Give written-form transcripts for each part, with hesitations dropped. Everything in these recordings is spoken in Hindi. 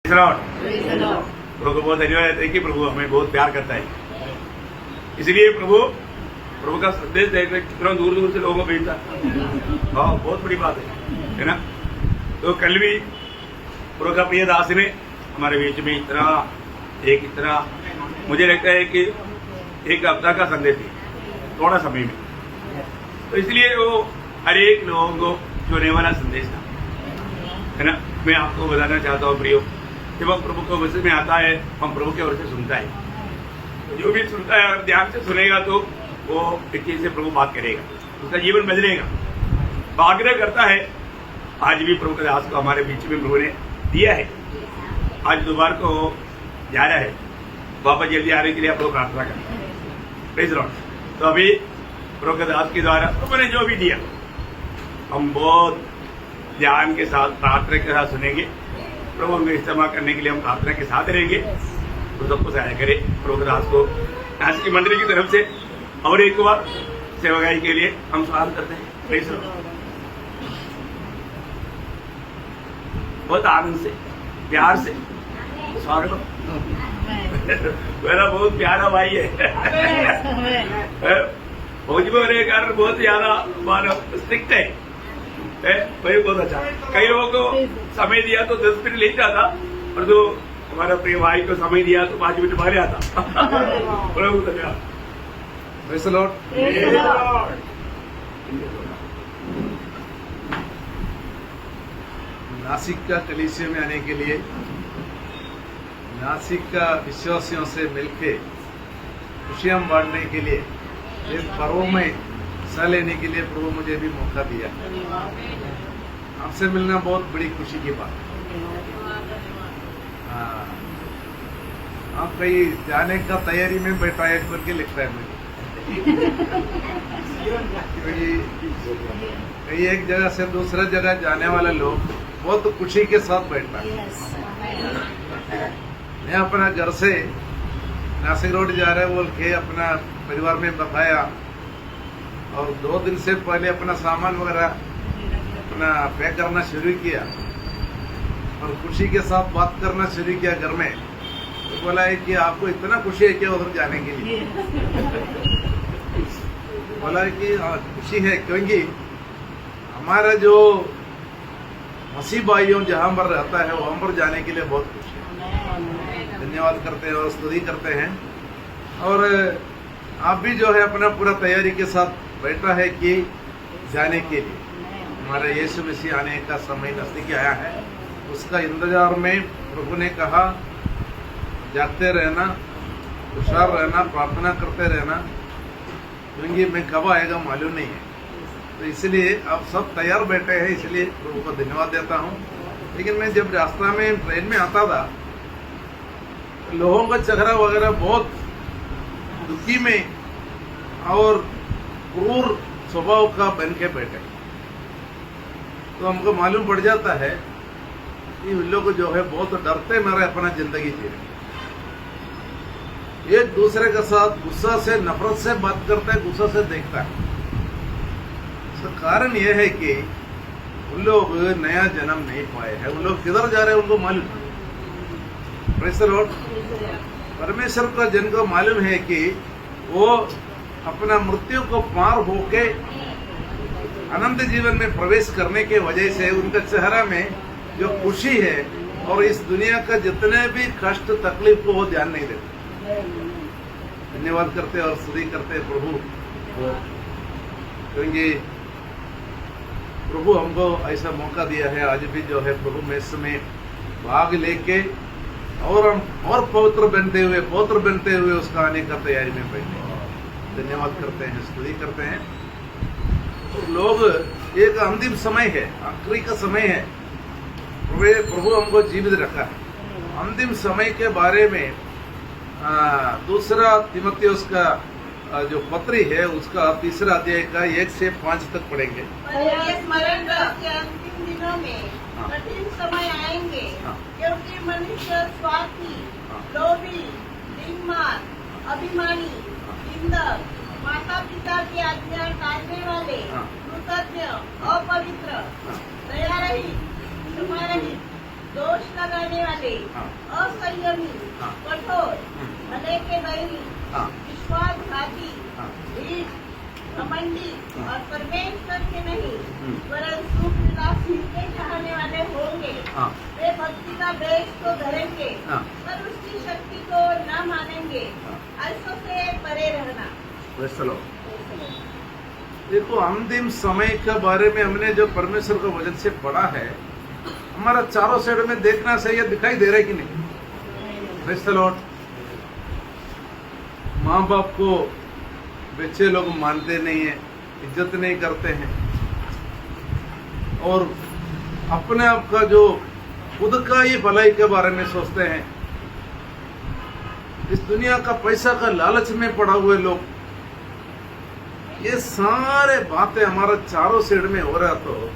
प्रभु को बहुत धन्यवाद है कि प्रभु हमें बहुत प्यार करता है, इसलिए प्रभु का संदेश देखकर कितना दूर दूर से लोगों को भेजता। हाँ, बहुत बड़ी बात है ना। तो कल भी प्रभु का प्रिय दास ने हमारे बीच में इतना मुझे लगता है कि एक हफ्ता का संदेश है, थोड़ा समय में, तो इसलिए वो हर एक लोगों को छूने वाला संदेश था, है ना। मैं आपको बताना चाहता हूँ प्रियो, जब हम प्रभु को वचन में आता है, हम प्रभु के ओर से सुनता है, तो जो भी सुनता है अगर ध्यान से सुनेगा तो वो एक चीज से प्रभु बात करेगा, उसका जीवन बदलेगा। आग्रह करता है, आज भी प्रभु के दास को हमारे बीच में प्रभु ने दिया है। आज दोपहर को जा रहा है, वापस जल्दी आने के लिए आप लोग प्रार्थना करें। Praise Lord. तो अभी प्रभु के दास के द्वारा प्रभु ने जो भी दिया, हम बहुत ध्यान के साथ प्रार्थना के साथ सुनेंगे। प्रभु में इस्तेमाल करने के लिए हम प्रार्थना के साथ रहेंगे। तो सबको सहायता करें प्रभु के दास को आज की मंडली की तरफ से और एक बार सेवागाई के लिए हम स्वागत करते हैं। Praise Lord. बहुत आनंद से, प्यार से स्वागत हो। मेरा बहुत प्यारा भाई है, फौज में होने के कारण बहुत ज्यादा मानव स्ट्रिक्ट है, वही बहुत अच्छा। कई लोगों को समय दिया तो 10 मिनट ले जाता, और जो हमारा प्रिय भाई को समय दिया तो 5 मिनट मारे आता। प्रभु धन्यवाद। Praise the Lord. नासिक का कलीसिया में आने के लिए, नासिक का विश्वासियों से मिलके खुशियां बांटने के लिए, इस पर्व में हिस्सा लेने के लिए प्रभु मुझे भी मौका दिया। आपसे मिलना बहुत बड़ी खुशी की बात। आप कहीं जाने का तैयारी में बैठा है करके लिखता है मुझे। कहीं एक जगह से दूसरा जगह जाने वाले लोग बहुत खुशी के साथ बैठता है। मैं अपना घर से नासिक रोड जा रहे बोल के अपना परिवार में बताया, और 2 दिन से पहले अपना सामान वगैरह अपना पैक करना शुरू किया, और खुशी के साथ बात करना शुरू किया घर में। तो बोला है कि आपको इतना खुशी है क्या उधर जाने के लिए? बोला है कि खुशी है, क्योंकि हमारा जो मसीह भाइयों जहां पर रहता है वहां पर जाने के लिए बहुत खुशी है। धन्यवाद करते हैं और स्तुति करते हैं। और आप भी जो है अपना पूरा तैयारी के साथ बैठा है कि जाने के लिए हमारे यीशु मसीह आने का समय नजदीक आया है। उसका इंतजार में प्रभु ने कहा, जागते रहना, होशियार रहना, प्रार्थना करते रहना, क्योंकि मैं कब आएगा मालूम नहीं है। तो इसलिए आप सब तैयार बैठे हैं, इसलिए प्रभु को धन्यवाद देता हूँ। लेकिन मैं जब रास्ता में ट्रेन में आता था, लोगों का चेहरा वगैरह बहुत दुखी में और क्रूर स्वभाव का बन के बैठे, तो हमको मालूम पड़ जाता है कि उन लोग जो है बहुत डरते मारे अपना जिंदगी जी रहे, एक दूसरे के साथ गुस्सा से, नफरत से बात करता है, गुस्सा से देखता है। इसका कारण यह है कि उन लोग नया जन्म नहीं पाए हैं। उन लोग किधर जा रहे हैं उनको मालूम है। Praise the Lord. परमेश्वर का जन को मालूम है कि वो अपना मृत्यु को पार होके अनंत जीवन में प्रवेश करने के वजह से उनका चेहरा में जो खुशी है, और इस दुनिया का जितने भी कष्ट तकलीफ को वो ध्यान नहीं देते। धन्यवाद करते और स्तुति करते प्रभु को, क्योंकि प्रभु हमको ऐसा मौका दिया है। आज भी जो है प्रभु में इसमें भाग लेके और हम और पवित्र बनते हुए उसका आने का तैयारी में बैठे। धन्यवाद करते हैं, स्तुति करते हैं। तो लोग, एक अंतिम समय है, आखिरी का समय है, प्रभु हमको जीवित रखा है। अंतिम समय के बारे में दूसरा तिमुथियुस का जो पत्री है उसका 3रा अध्याय का 1 से 5 तक पढ़ेंगे। स्मरण के अंतिम दिनों में कठिन समय आएंगे, क्योंकि मनुष्य स्वार्थी, लोभी, दिनमान, अभिमानी, निंदक, माता पिता की आज्ञा टालने वाले, कृतज्ञ, अपवित्र, दया रहित, क्षमा रहित, दोष लगाने वाले, हाँ। असंयमी, हाँ। कठोर, भले के बैरी, हाँ। विश्वासघाती, हाँ। ढीठ, घमंडी हाँ। और परमेश्वर के नहीं हम्म। वरन सुख विलास के चाहने वाले होंगे। हाँ। वे भक्ति का बेच तो धरेंगे, हाँ। पर उसकी शक्ति को न मानेंगे। हाँ। ऐसों से परे रहना। Praise the Lord। देखो, अंतिम समय के बारे में हमने जो परमेश्वर का वचन से पढ़ा है, हमारा चारों साइड में देखना सही है, दिखाई दे रहा है कि नहीं? Praise the Lord। माँ बाप को बच्चे लोग मानते नहीं है, इज्जत नहीं करते हैं, और अपने आप का जो खुद का ही भलाई के बारे में सोचते हैं। इस दुनिया का पैसा का लालच में पड़ा हुए लोग, ये सारे बातें हमारा चारों साइड में हो रहा, तो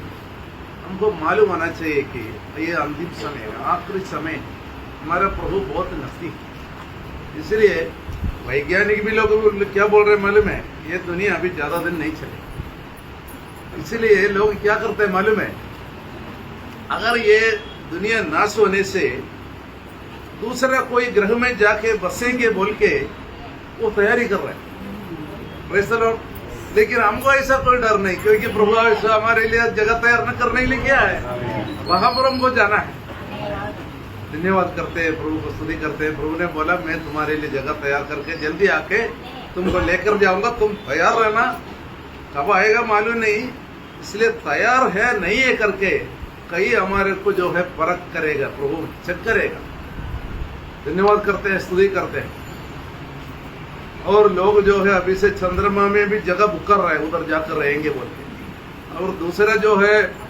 हमको मालूम होना चाहिए कि ये अंतिम समय है, आखिरी समय, हमारा प्रभु बहुत नजदीक है। इसलिए वैज्ञानिक भी लोग क्या बोल रहे हैं मालूम है? ये दुनिया अभी ज्यादा दिन नहीं चलेगी। इसलिए लोग क्या करते हैं मालूम है? अगर ये दुनिया नाश होने से दूसरा कोई ग्रह में जाके बसेंगे बोल के वो तैयारी कर रहे हैं। Praise the Lord। लेकिन हमको ऐसा कोई डर नहीं, क्योंकि प्रभु ऐसा हमारे लिए जगह तैयार न करने के लिए क्या है, वहां पर हमको जाना है। धन्यवाद करते हैं, प्रभु को स्तुति करते हैं। प्रभु ने बोला, मैं तुम्हारे लिए जगह तैयार करके जल्दी आके तुमको लेकर जाऊंगा, तुम तैयार रहना। कब आएगा मालूम नहीं, इसलिए तैयार है नहीं है करके कहीं हमारे को जो है परख करेगा, प्रभु चेक करेगा। धन्यवाद करते हैं, स्तुति करते हैं। और लोग जो है अभी से चंद्रमा में भी जगह बुक कर रहे हैं, उधर जाकर रहेंगे बोल के। और दूसरा जो है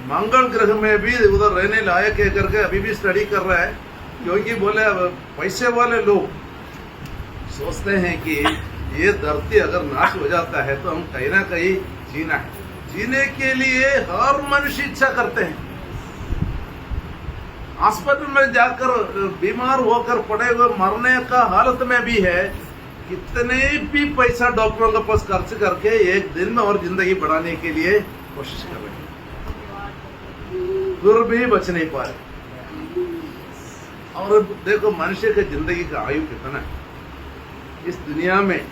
मंगल ग्रह में भी उधर रहने लायक है करके अभी भी स्टडी कर रहा है, क्योंकि बोले पैसे वाले लोग सोचते हैं कि ये धरती अगर नाश हो जाता है तो हम कहीं ना कहीं जीना है। जीने के लिए हर मनुष्य इच्छा करते हैं। अस्पताल में जाकर बीमार होकर पड़े हुए मरने का हालत में भी है, कितने भी पैसा डॉक्टरों के पास खर्च करके एक दिन में और जिंदगी बढ़ाने के लिए कोशिश कर रहे हैं, फिर भी बच नहीं पा रहे। और देखो मनुष्य की जिंदगी का आयु कितना है। इस दुनिया में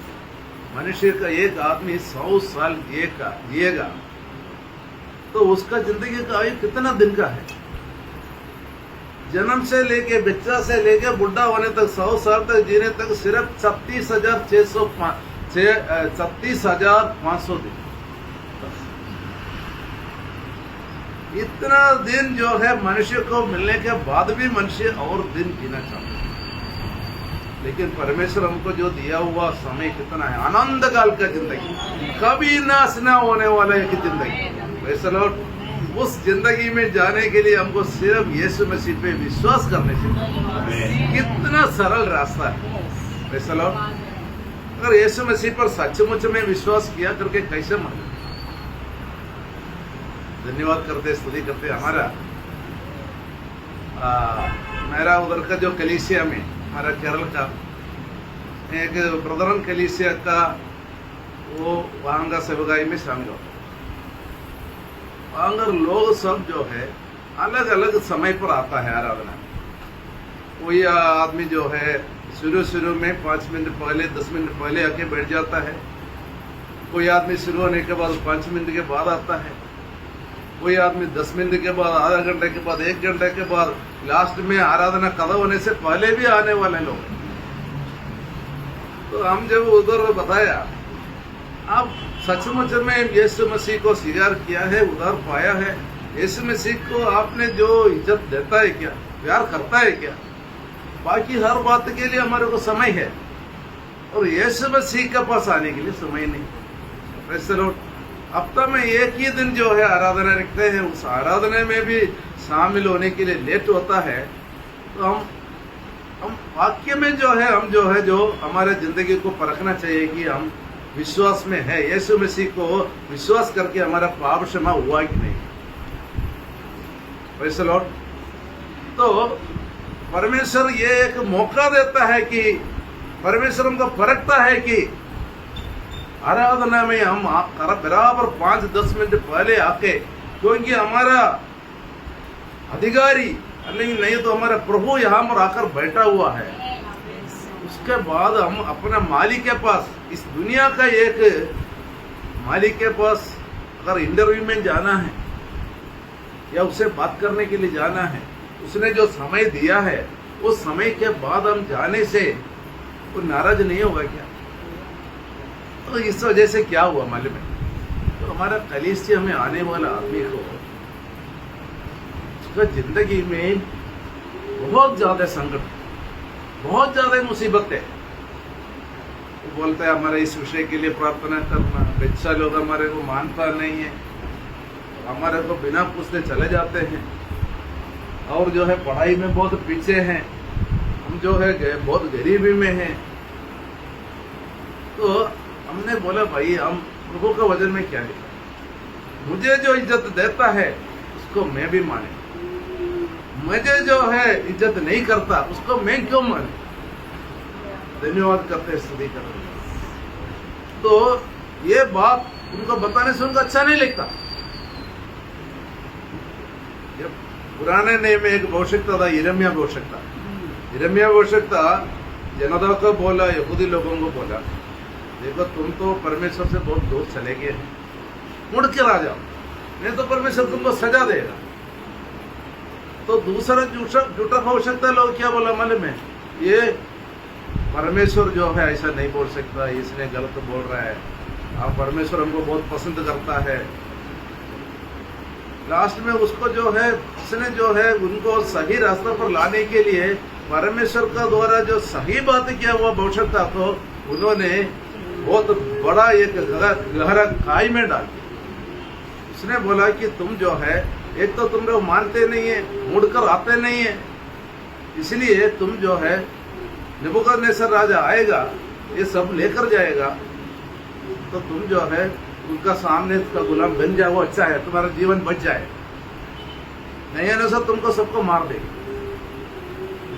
मनुष्य का एक आदमी 100 साल जिएगा तो उसका जिंदगी का आयु कितना दिन का है? जन्म से लेके बच्चा से लेके बुढ़ा होने तक 100 साल तक जीने तक सिर्फ 36,500 दिन। इतना दिन जो है मनुष्य को मिलने के बाद भी मनुष्य और दिन जीना चाहता है। लेकिन परमेश्वर हमको जो दिया हुआ समय कितना है, आनंद काल का जिंदगी, कभी नाश ना होने वाला एक जिंदगी। वैसे लोग उस जिंदगी में जाने के लिए हमको सिर्फ यीशु मसीह पे विश्वास करने चाहिए। कितना सरल रास्ता है। वैसे लोग अगर यीशु मसीह पर सचमुच में विश्वास किया करके कैसे माने। धन्यवाद करते, स्तुति करते। मेरा उधर का जो कलीसिया में, हमारा केरल का एक ब्रदरन कलीसिया का, वो वहां का सेवकाई में शामिल होता है। वहां लोग सब जो है अलग अलग समय पर आता है आराधना। कोई आदमी जो है शुरू में 5 मिनट पहले 10 मिनट पहले आके बैठ जाता है। कोई आदमी शुरू होने के बाद 5 मिनट के बाद आता है। कोई आदमी 10 मिनट के बाद, आधा घंटे के बाद, 1 घंटे के बाद, लास्ट में आराधना खत्म होने से पहले भी आने वाले लोग। तो हम जब उधर बताया, आप सचमुच में यीशु मसीह को स्वीकार किया है, उधार पाया है, यीशु मसीह को आपने जो इज्जत देता है क्या, प्यार करता है क्या? बाकी हर बात के लिए हमारे को समय है, और यीशु मसीह के पास आने के लिए समय नहीं। वैसे लोग हफ्ता में एक ही दिन जो है आराधना रखते हैं, उस आराधना में भी शामिल होने के लिए लेट होता है। तो हम वाक्य में जो है जो हमारे जिंदगी को परखना चाहिए कि हम विश्वास में है, यीशु मसीह को विश्वास करके हमारा पाप क्षमा हुआ कि नहीं। वैसे लॉर्ड, तो परमेश्वर ये एक मौका देता है कि परमेश्वर हमको परखता है कि आराधना में हम बराबर 5-10 मिनट पहले आके, क्योंकि हमारा अधिकारी नहीं तो हमारा प्रभु यहाँ पर आकर बैठा हुआ है, उसके बाद हम अपना मालिक के पास, इस दुनिया का एक मालिक के पास अगर इंटरव्यू में जाना है या उससे बात करने के लिए जाना है, उसने जो समय दिया है उस समय के बाद हम जाने से वो नाराज नहीं होगा क्या? तो इस वजह से क्या हुआ मालूम है, तो हमारा कलीसिया में आने वाला आदमी को उसका जिंदगी में बहुत ज्यादा संकट, बहुत ज्यादा मुसीबत है। वो बोलता है हमारे इस विषय के लिए प्रार्थना करना, बच्चा लोग हमारे को मानता नहीं है, हमारे को बिना पूछते चले जाते हैं, और जो है पढ़ाई में बहुत पीछे हैं, हम जो है बहुत गरीबी में हैं। तो हमने बोला भाई हम प्रभु का वचन में क्या लिखा, मुझे जो इज्जत देता है उसको मैं भी माने, मुझे जो है इज्जत नहीं करता उसको मैं क्यों माने। धन्यवाद करते, स्तुति करते। तो ये बात उनको बताने से उनको अच्छा नहीं लगता। पुराने नियम में एक भविष्यता था, यिर्मयाह भविष्यता। यिर्मयाह भविष्यता जनता को बोला, यहूदी लोगों को बोला, देखो तुम तो परमेश्वर से बहुत दूर चले गए हैं, मुड़ के आ जाओ, नहीं तो परमेश्वर तुमको सजा देगा। तो दूसरा झूठा भविष्यता लोग क्या बोला मालूम है, ये परमेश्वर जो है ऐसा नहीं बोल सकता, इसने गलत बोल रहा है, आप परमेश्वर हमको बहुत पसंद करता है। लास्ट में उसको जो है उसने जो है उनको सही रास्ते पर लाने के लिए परमेश्वर का द्वारा जो सही बात किया हुआ भविष्यता को उन्होंने बहुत बड़ा एक गहरा खाई में डाल दिया। उसने बोला कि तुम जो है एक तो तुम लोग मानते नहीं है, मुड़कर आते नहीं है, इसलिए तुम जो है नबूकदनेस्सर राजा आएगा, ये सब लेकर जाएगा, तो तुम जो है उनका सामने का गुलाम बन जाओ, अच्छा है, तुम्हारा जीवन बच जाए, नहीं है ना सर तुमको सबको मार देगा।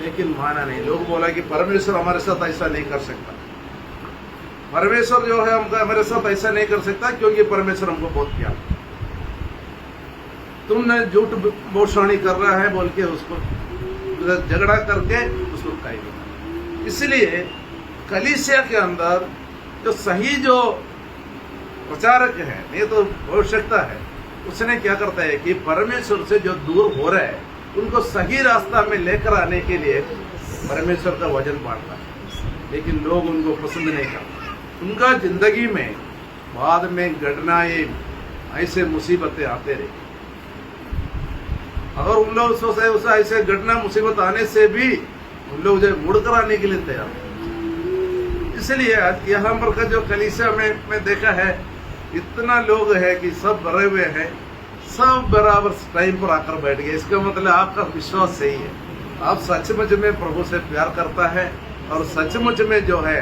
लेकिन माना नहीं, लोग बोला कि परमेश्वर हमारे साथ ऐसा नहीं कर सकता, परमेश्वर जो है हमको हमारे साथ ऐसा नहीं कर सकता क्योंकि परमेश्वर हमको बहुत प्यार, तुमने झूठ भविष्यवाणी कर रहा है बोल के उसको झगड़ा करके उसको काई दिया। इसलिए कलीसिया के अंदर जो सही जो प्रचारक है, नहीं तो आवश्यकता है, उसने क्या करता है कि परमेश्वर से जो दूर हो रहा है उनको सही रास्ता में लेकर आने के लिए परमेश्वर का वचन बांटता है। लेकिन लोग उनको पसंद नहीं करते, उनका जिंदगी में बाद में घटनाएं ऐसे मुसीबतें आते रही। अगर उन लोग सोचे उसे ऐसे घटना मुसीबत आने से भी उन लोग जो मुड़कर आने के लिए तैयार है। इसलिए यहाँ पर का जो कलीसिया में मैं देखा है, इतना लोग है कि सब भरे हुए हैं, सब बराबर टाइम पर आकर बैठ गए। इसका मतलब आपका विश्वास सही है, आप सचमुच में प्रभु से प्यार करता है और सचमुच में जो है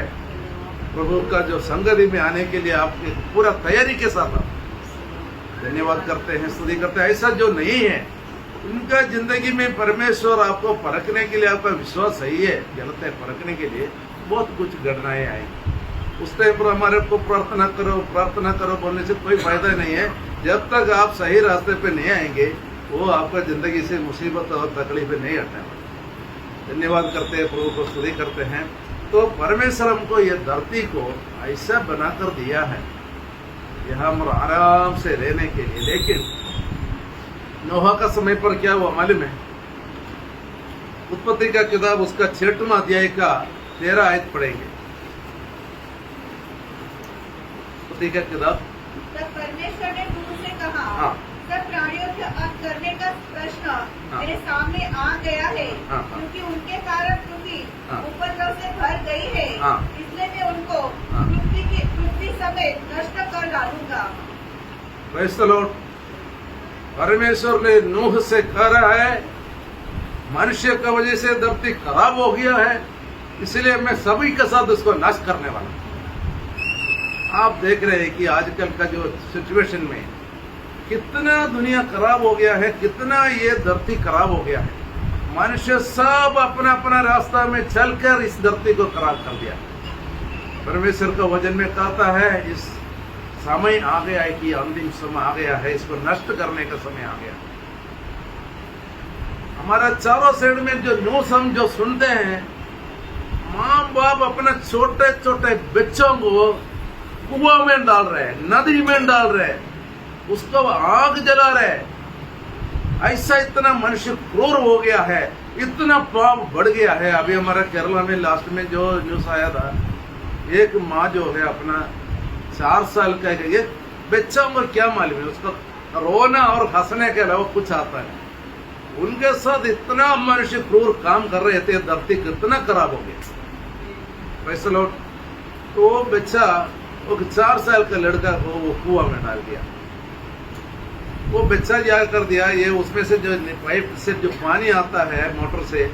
प्रभु का जो संगति में आने के लिए आपके पूरा तैयारी के साथ आप धन्यवाद करते हैं, स्तुति करते हैं। ऐसा जो नहीं है उनका जिंदगी में परमेश्वर आपको परखने के लिए, आपका विश्वास सही है गलत है परखने के लिए बहुत कुछ घटनाएं आएंगी। उस टाइम पर हमारे को प्रार्थना करो बोलने से कोई फायदा नहीं है। जब तक आप सही रास्ते पे नहीं आएंगे वो आपका जिंदगी से मुसीबत और तकलीफें नहीं हटाएंगे। धन्यवाद करते हैं, प्रभु को स्तुति करते हैं। तो परमेश्वर हमको ये धरती को ऐसा बनाकर दिया है यहाँ हम आराम से रहने के लिए। लेकिन नोहा का समय पर क्या हुआ मालूम है? उत्पत्ति का किताब उसका 6वां अध्याय का 13 आयत पढ़ेंगे। उत्पत्ति का किताब। तब परमेश्वर ने नूह से कहा, हाँ। सब प्राणियों से अंत करने का प्रश्न मेरे सामने आ गया है, क्योंकि उनके कारण पृथ्वी उपद्रव से भर गई है, इसलिए मैं उनको पृथ्वी समेत नष्ट कर डालूंगा। Praise the Lord. परमेश्वर ने नूह से कह रहा है मनुष्य की वजह से धरती खराब हो गया है, इसलिए मैं सभी के साथ उसको नाश करने वाला हूं। आप देख रहे हैं कि आजकल का जो सिचुएशन में कितना दुनिया खराब हो गया है, कितना ये धरती खराब हो गया है। मनुष्य सब अपना अपना रास्ता में चलकर इस धरती को खराब कर दिया। परमेश्वर का वचन में कहता है इस समय आ गया है कि अंतिम समय आ गया है, इसको नष्ट करने का समय आ गया। हमारा चारों साइड में जो न्यूज हम जो सुनते हैं, माँ बाप अपने छोटे छोटे बच्चों को कुआं में डाल रहे हैं, नदी में डाल रहे हैं, उसको आग जला रहे हैं। ऐसा इतना मनुष्य क्रूर हो गया है, इतना पाप बढ़ गया है। अभी हमारा केरला में लास्ट में जो न्यूज आया था, एक माँ जो है अपना 4 साल का ये बच्चा को क्या मालूम है, उसको रोना और हंसने के अलावा कुछ आता है। उनके साथ इतना मनुष्य क्रूर काम कर रहे थे, धरती कितना खराब हो गया। वैसे लोग तो वो बच्चा, वो 4 साल का लड़का को वो कुआं में डाल दिया। वो बच्चा क्या कर दिया, ये उसमें से जो पाइप से जो पानी आता है मोटर से,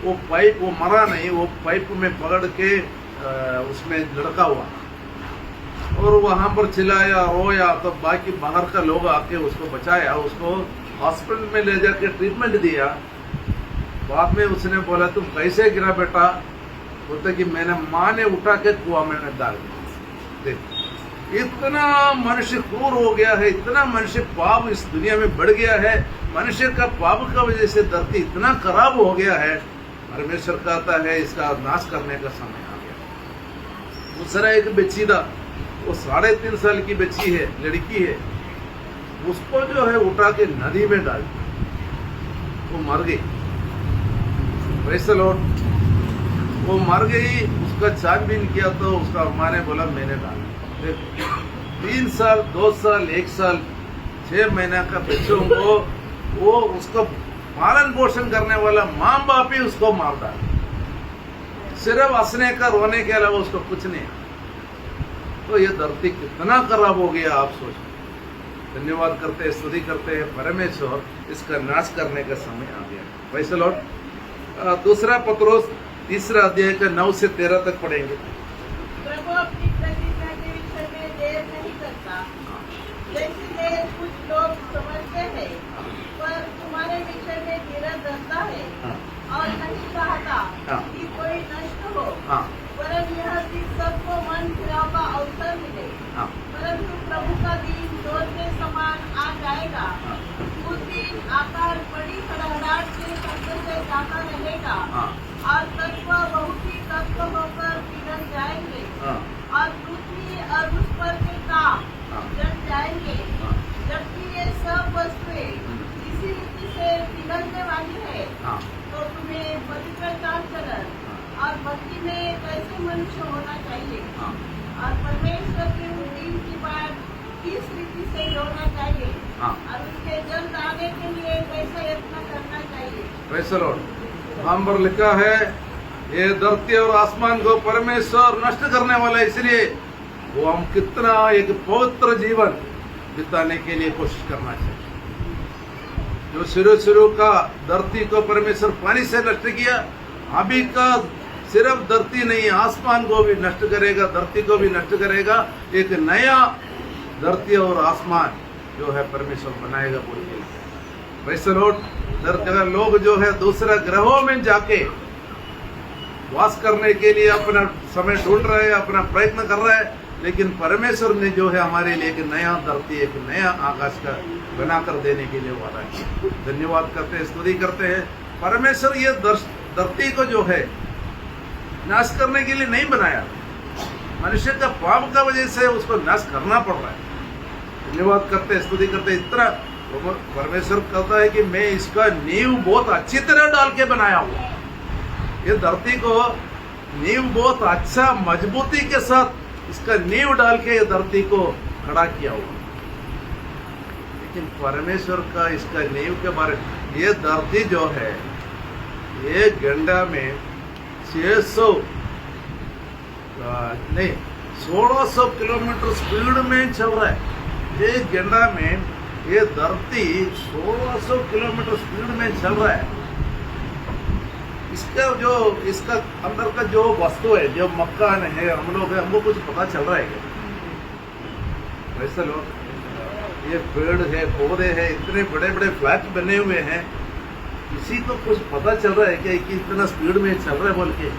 वो पाइप वो मरा नहीं, वो पाइप में पकड़ के उसमें लड़का हुआ और वहां पर चिल्लाया रोया। तो बाकी बाहर का लोग आके उसको बचाया, उसको हॉस्पिटल में ले जाके ट्रीटमेंट दिया। बाद में उसने बोला तुम कैसे गिरा बेटा, बोलते कि मैंने माँ ने उठा के कुआं में डाल दिया। इतना मनुष्य क्रूर हो गया है, इतना मनुष्य पाप इस दुनिया में बढ़ गया है। मनुष्य का पाप का वजह से धरती इतना खराब हो गया है। परमेश्वर कहता है इसका नाश करने का समय आ गया। दूसरा एक बच्ची था, वो 3.5 साल की बच्ची है, लड़की है, उसको जो है उठा के नदी में डाल दिया, वो मर गई। वैसे लोग वो मर गई, उसका छानबीन किया तो उसका माँ ने बोला मैंने डाला। 3 साल 2 साल 1 साल 6 महीना का बच्चों को वो उसको पालन पोषण करने वाला माँ बाप ही उसको मार डाला, सिर्फ हंसने का रोने के अलावा उसको कुछ नहीं। तो ये धरती कितना खराब हो गया आप सोचो। धन्यवाद करते हैं, स्तुति करते हैं परमेश्वर, इसका नाश करने का समय आ गया। वैसे लौट दूसरा पत्रोस 3 अध्याय का 9 से 13 तक पढ़ेंगे। प्रभु अपनी प्रतिज्ञा के विषय में देर नहीं करता, जैसे कुछ लोग समझते हैं, पर तुम्हारे विषय में धीरज रखता है और नहीं चाहता कि कोई नष्ट हो, परंतु यह कि सबको मन फिराव का अवसर मिले। परंतु प्रभु का दिन जोर के समान आ जाएगा। उस दिन आकाश बड़ी खड़खड़ाहट के शब्द से जाता रहेगा और तत्व बहुत ही तत्व होकर पिघल जाएंगे और पृथ्वी और उस पर के काम जल जाएंगे। जबकि ये सब वस्तुएं इसी रीति से पिघलने वाली है, तो तुम्हें पवित्र चाल चलन और भक्ति में कैसे मनुष्य होना चाहिए और परमेश्वर के दिन की बात किस रीति से जोड़ना चाहिए और उसके जल्द आने के लिए कैसे यत्न करना चाहिए। वैसे हम पर लिखा है ये धरती और आसमान को परमेश्वर नष्ट करने वाला है, इसलिए वो हम कितना एक पवित्र जीवन बिताने के लिए कोशिश करना चाहिए। जो शुरू का धरती को परमेश्वर पानी से नष्ट किया, अभी का सिर्फ धरती नहीं आसमान को भी नष्ट करेगा, धरती को भी नष्ट करेगा। एक नया धरती और आसमान जो है परमेश्वर बनाएगा बोल के। वैसे लोग जो है दूसरा ग्रहों में जाके वास करने के लिए अपना समय ढूंढ रहे हैं, अपना प्रयत्न कर रहे हैं, लेकिन परमेश्वर ने जो है हमारे लिए एक नया धरती, एक नया आकाश का बनाकर देने के लिए वादा है। धन्यवाद करते हैं, स्तुति करते हैं। परमेश्वर ये धरती को जो है नाश करने के लिए नहीं बनाया, मनुष्य का पाप का वजह से उसको नाश करना पड़ रहा है। धन्यवाद करते हैं, स्तुति करते हैं। इतना परमेश्वर कहता है कि मैं इसका नींव बहुत अच्छी तरह डाल के बनाया हूँ। ये धरती को नींव बहुत अच्छा मजबूती के साथ इसका नींव डाल के ये धरती को खड़ा किया हुआ। लेकिन परमेश्वर का इसका नींव के बारे में, ये धरती जो है ये घंटा में 1600 किलोमीटर स्पीड में चल रहा है। एक घंटा में ये धरती 1600 किलोमीटर स्पीड में चल रहा है। इसका अंदर का जो वस्तु है, जो मकान है, हम लोग है, हमको कुछ पता चल रहा है क्या? वैसे लोग ये पेड़ है, पौधे हैं, इतने बड़े बड़े फ्लैट बने हुए हैं, किसी को कुछ पता चल रहा है क्या कि इतना स्पीड में चल रहा है बोल के?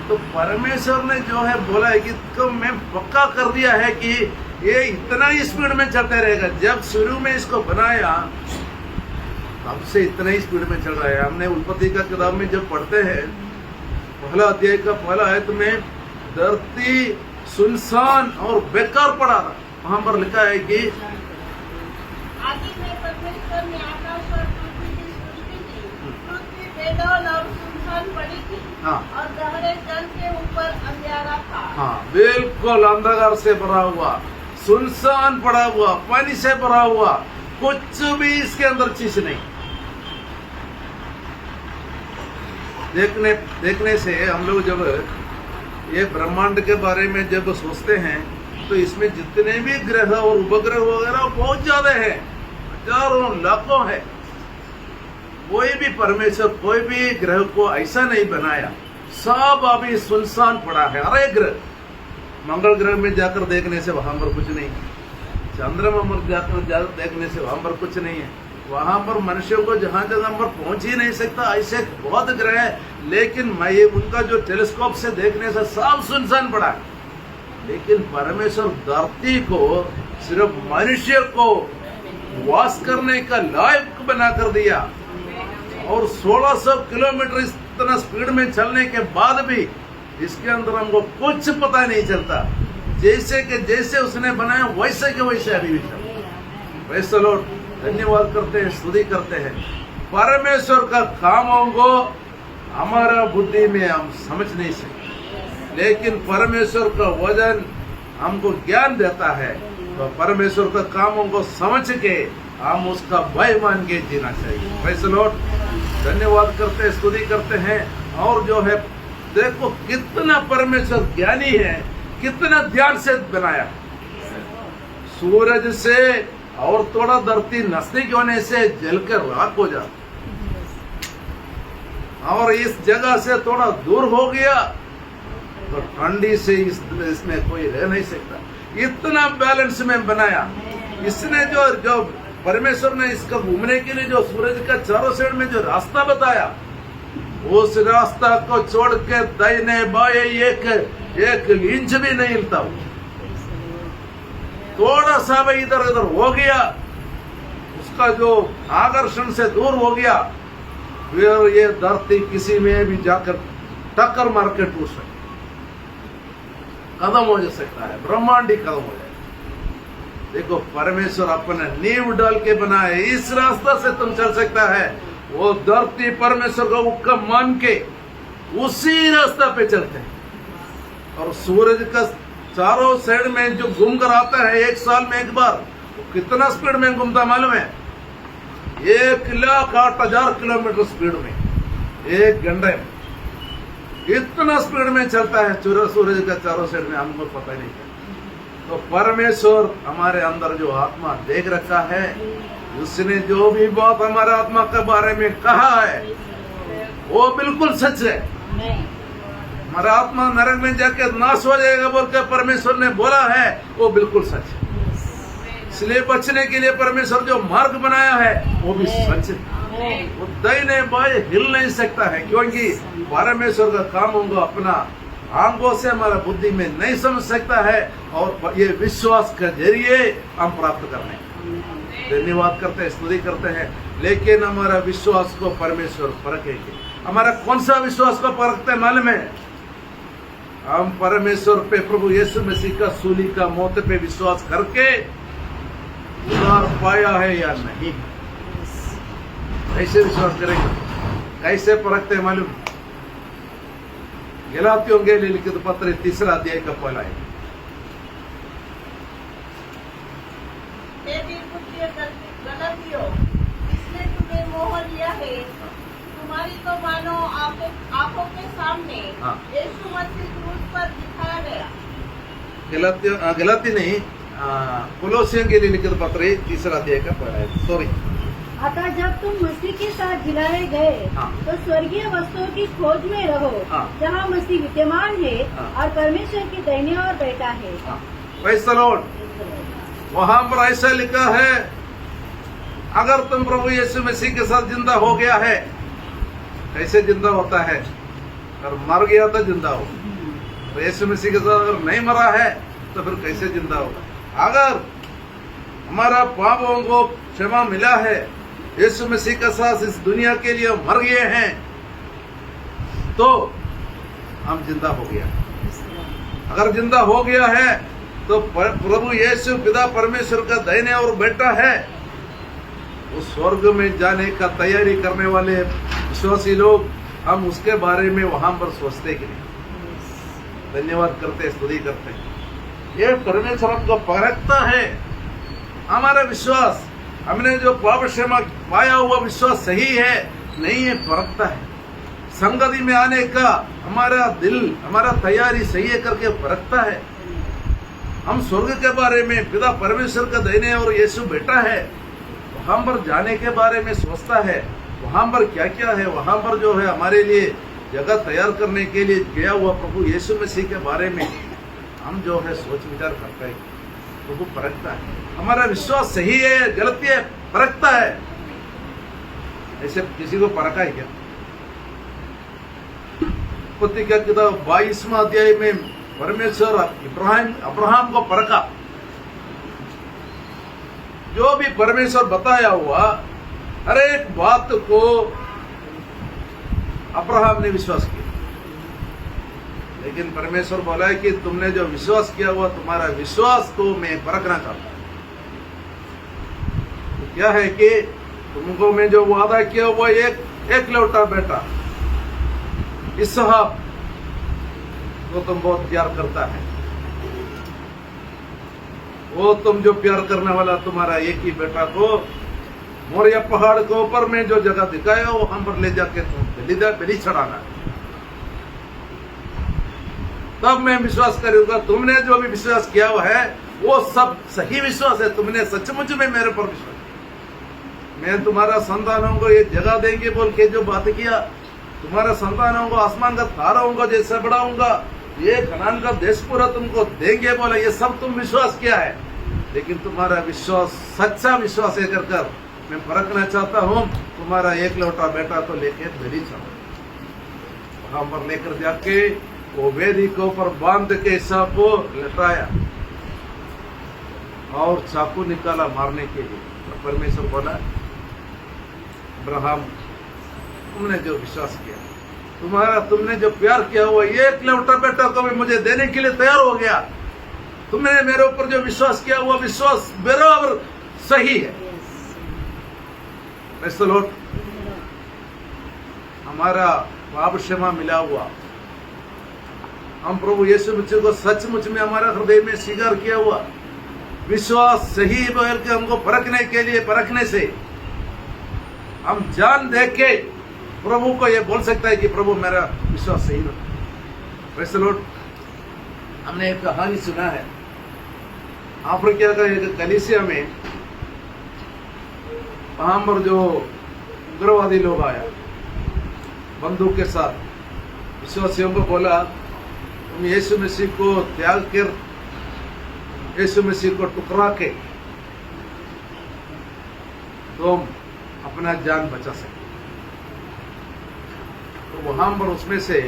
तो परमेश्वर ने जो है बोला है कि तो मैं पक्का कर दिया है कि ये इतना ही स्पीड में चलते रहेगा। जब शुरू में इसको बनाया तब से इतना ही स्पीड में चल रहा है। हमने उत्पत्ति का किताब में जब पढ़ते हैं, पहला अध्याय का पहला आयत में धरती सुनसान और बेकार पड़ा था। वहां पर लिखा है कि आदि में परमेश्वर ने आकाश और पृथ्वी की सृष्टि की। पृथ्वी बेडौल और सुनसान पड़ी थी। हाँ। और गहरे जल के ऊपर अंधेरा था। हाँ, बिल्कुल अंधकार से भरा हुआ, सुनसान पड़ा हुआ, पानी से भरा हुआ, कुछ भी इसके अंदर चीज नहीं। देखने से हम लोग जब ये ब्रह्मांड के बारे में जब सोचते हैं तो इसमें जितने भी ग्रह और उपग्रह वगैरह बहुत ज्यादा है, हजारों लाखों है। कोई भी परमेश्वर कोई भी ग्रह को ऐसा नहीं बनाया, सब अभी सुनसान पड़ा है। हर एक ग्रह, मंगल ग्रह में जाकर देखने से वहां पर कुछ नहीं, चंद्रमा में जाकर देखने से वहां पर कुछ नहीं है। वहां पर मनुष्यों को जहां जगह पर पहुंच ही नहीं सकता, ऐसे बहुत ग्रह है। लेकिन मैं ये उनका जो टेलीस्कोप से देखने से सब सुनसान पड़ा है। लेकिन परमेश्वर धरती को सिर्फ मनुष्य को वास करने का लायक बना कर दिया, और 1600 किलोमीटर इतना स्पीड में चलने के बाद भी इसके अंदर हमको कुछ पता नहीं चलता। जैसे कि जैसे उसने बनाया वैसे के वैसे अभी भी चलता। वैसे लोग धन्यवाद करते हैं, स्तुति करते हैं। परमेश्वर का कामों को हमारा बुद्धि में हम समझ नहीं सकते, लेकिन परमेश्वर का वजन हमको ज्ञान देता है। तो परमेश्वर का कामों को समझ के हम उसका भय मान के जीना चाहिए। वैसे लोग धन्यवाद करते हैं, स्तुति करते हैं। और जो है देखो कितना परमेश्वर ज्ञानी है, कितना ध्यान से बनाया। सूरज से और थोड़ा धरती नजदीक होने से जलकर राख हो जाता, और इस जगह से थोड़ा दूर हो गया तो ठंडी से इसमें कोई रह नहीं सकता। इतना बैलेंस में बनाया इसने। जो परमेश्वर ने इसका घूमने के लिए जो सूरज का चारों साइड में जो रास्ता बताया, उस रास्ता को छोड़ के दाहिने बाएं एक इंच भी नहीं हिलता। थोड़ा सा भी इधर उधर हो गया, उसका जो आकर्षण से दूर हो गया, फिर ये धरती किसी में भी जाकर टक्कर मार के टूट सकती, खत्म हो जा सकता है, ब्रह्मांड ही खत्म हो जाए। देखो परमेश्वर अपना नींव डाल के बनाए, इस रास्ता से तुम चल सकता है। वो धरती परमेश्वर का हुक्म मान के उसी रास्ता पे चलते हैं। और सूरज का चारों साइड में जो घूम कर आता है एक साल में एक बार, वो कितना स्पीड में घूमता मालूम है? 1,08,000 किलोमीटर स्पीड में एक घंटे में, इतना स्पीड में चलता है सूरज का चारों साइड में, हमको पता नहीं चलता। तो परमेश्वर हमारे अंदर जो आत्मा देख रखा है, उसने जो भी बात हमारे आत्मा के बारे में कहा है वो बिल्कुल सच है। हमारा आत्मा नरक में जाके नाश हो जाएगा बोलकर परमेश्वर ने बोला है, वो बिल्कुल सच है। इसलिए बचने के लिए परमेश्वर जो मार्ग बनाया है वो भी सच है। वो दाहिने बाएं हिल नहीं सकता है, क्योंकि परमेश्वर का काम होगा अपना आंखों से हमारा बुद्धि में नहीं समझ सकता है, और ये विश्वास के जरिए हम प्राप्त करने। धन्यवाद करते हैं, स्तुति करते हैं। लेकिन हमारा विश्वास को परमेश्वर परखेंगे। हमारा कौन सा विश्वास को परखते हैं मालूम है? हम परमेश्वर पे, प्रभु यीशु मसीह का सूली का मौत पे विश्वास करके उद्धार पाया है या नहीं, कैसे विश्वास करेंगे? कैसे परखते हैं मालूम? गलातियों के लिए लिखित पत्र 3 अध्याय का पहला है। गलतियों, इसने तुम्हें मोह लिया है, तुम्हारी तो मानो आंखों के सामने यीशु मसीह क्रूस पर दिखाया गया। गलाती नहीं, कोलोसियों के लिए लिखित पत्र 3 अध्याय का पहला है। सॉरी। अतः जब तुम मसीह के साथ जिलाए गए तो स्वर्गीय वस्तुओं की खोज में रहो, जहाँ मसीह विद्यमान है और परमेश्वर की दाहिने ओर बैठा है। Praise the Lord. वहां पर ऐसा लिखा है, अगर तुम प्रभु यीशु मसीह के साथ जिंदा हो गया है, कैसे जिंदा होता है? अगर मर गया तो जिंदा हो। तो यीशु मसीह के साथ अगर नहीं मरा है तो फिर कैसे जिंदा होगा? अगर हमारा पापों को क्षमा मिला है, यीशु मसीह का साथ इस दुनिया के लिए मर गए हैं, तो हम जिंदा हो गया। अगर जिंदा हो गया है तो प्रभु यीशु पिता परमेश्वर का दाहिने और बेटा है। उस स्वर्ग में जाने का तैयारी करने वाले विश्वासी लोग, हम उसके बारे में वहां पर सोचते कि नहीं। धन्यवाद करते, स्तुति करते हैं। ये परमेश्वर हमको परखता है। हमारा विश्वास, हमने जो पाप क्षमा पाया हुआ विश्वास सही है नहीं है, परखता है। संगति में आने का हमारा दिल, हमारा तैयारी सही है करके परखता है। हम स्वर्ग के बारे में, पिता परमेश्वर का दाहिने और यीशु बेटा है, वहां पर जाने के बारे में सोचता है। वहां पर क्या क्या है, वहां पर जो है हमारे लिए जगह तैयार करने के लिए गया हुआ प्रभु यीशु मसीह के बारे में हम जो है सोच विचार करते हैं। प्रभु परखता है, हमारा विश्वास सही है गलती है, परखता है। ऐसे किसी को परखा है क्या? उत्पत्ति का किताब 22वां अध्याय में परमेश्वर अब्राहम को परखा। जो भी परमेश्वर बताया हुआ हर एक बात को अब्राहम ने विश्वास किया। लेकिन परमेश्वर बोला है कि तुमने जो विश्वास किया हुआ, तुम्हारा विश्वास को मैं परखना चाहता हूं। तो क्या है कि तुमको मैं जो वादा किया हुआ एक लौटा बेटा इसहाक को तुम बहुत प्यार करता है। वो तुम जो प्यार करने वाला तुम्हारा एक ही बेटा को मोरिया पहाड़ के ऊपर में जो जगह दिखाया वहां पर ले जाके तुम बलि चढ़ाना। तब मैं विश्वास करूंगा। तुमने जो भी विश्वास किया हुआ है वो सब सही विश्वास है। तुमने सचमुच में मेरे पर विश्वास, मैं तुम्हारा संतानों को ये जगह देंगे बोल के जो बात किया, तुम्हारा संतानों को आसमान का तारों को जैसे बढ़ाऊंगा, ये कनान का देश पूरा तुमको देंगे बोला, ये सब तुम विश्वास किया है। लेकिन तुम्हारा विश्वास सच्चा विश्वास है कर मैं परखना चाहता हूं। तुम्हारा एक लौटा बेटा तो लेके बलि चढ़ाओ। वहां पर लेकर जाके वो वेदी के ऊपर बांध के सबको लटाया और चाकू निकाला मारने के लिए। तो परमेश्वर बोला, अब्राहम तुमने जो विश्वास किया, तुमने जो प्यार किया हुआ एक लौटा बेटा को भी मुझे देने के लिए तैयार हो गया। तुमने मेरे ऊपर जो विश्वास किया हुआ विश्वास बराबर सही है। लॉर्ड, हमारा पाप क्षमा मिला हुआ, हम प्रभु यीशु मसीह को सचमुच में हमारा हृदय में स्वीकार किया हुआ विश्वास सही बोल के हमको परखने से हम जान देख के प्रभु को ये बोल सकता है कि प्रभु मेरा विश्वास सही होता। Praise the Lord. हमने एक कहानी सुना है, अफ्रीका का एक कलीसिया में, वहां पर जो उग्रवादी लोग आया बंदूक के साथ, विश्वासियों को बोला तुम यीशु मसीह को त्याग कर, यीशु मसीह को टुकरा के तुम अपना जान बचा सकते। तो वहां पर उसमें से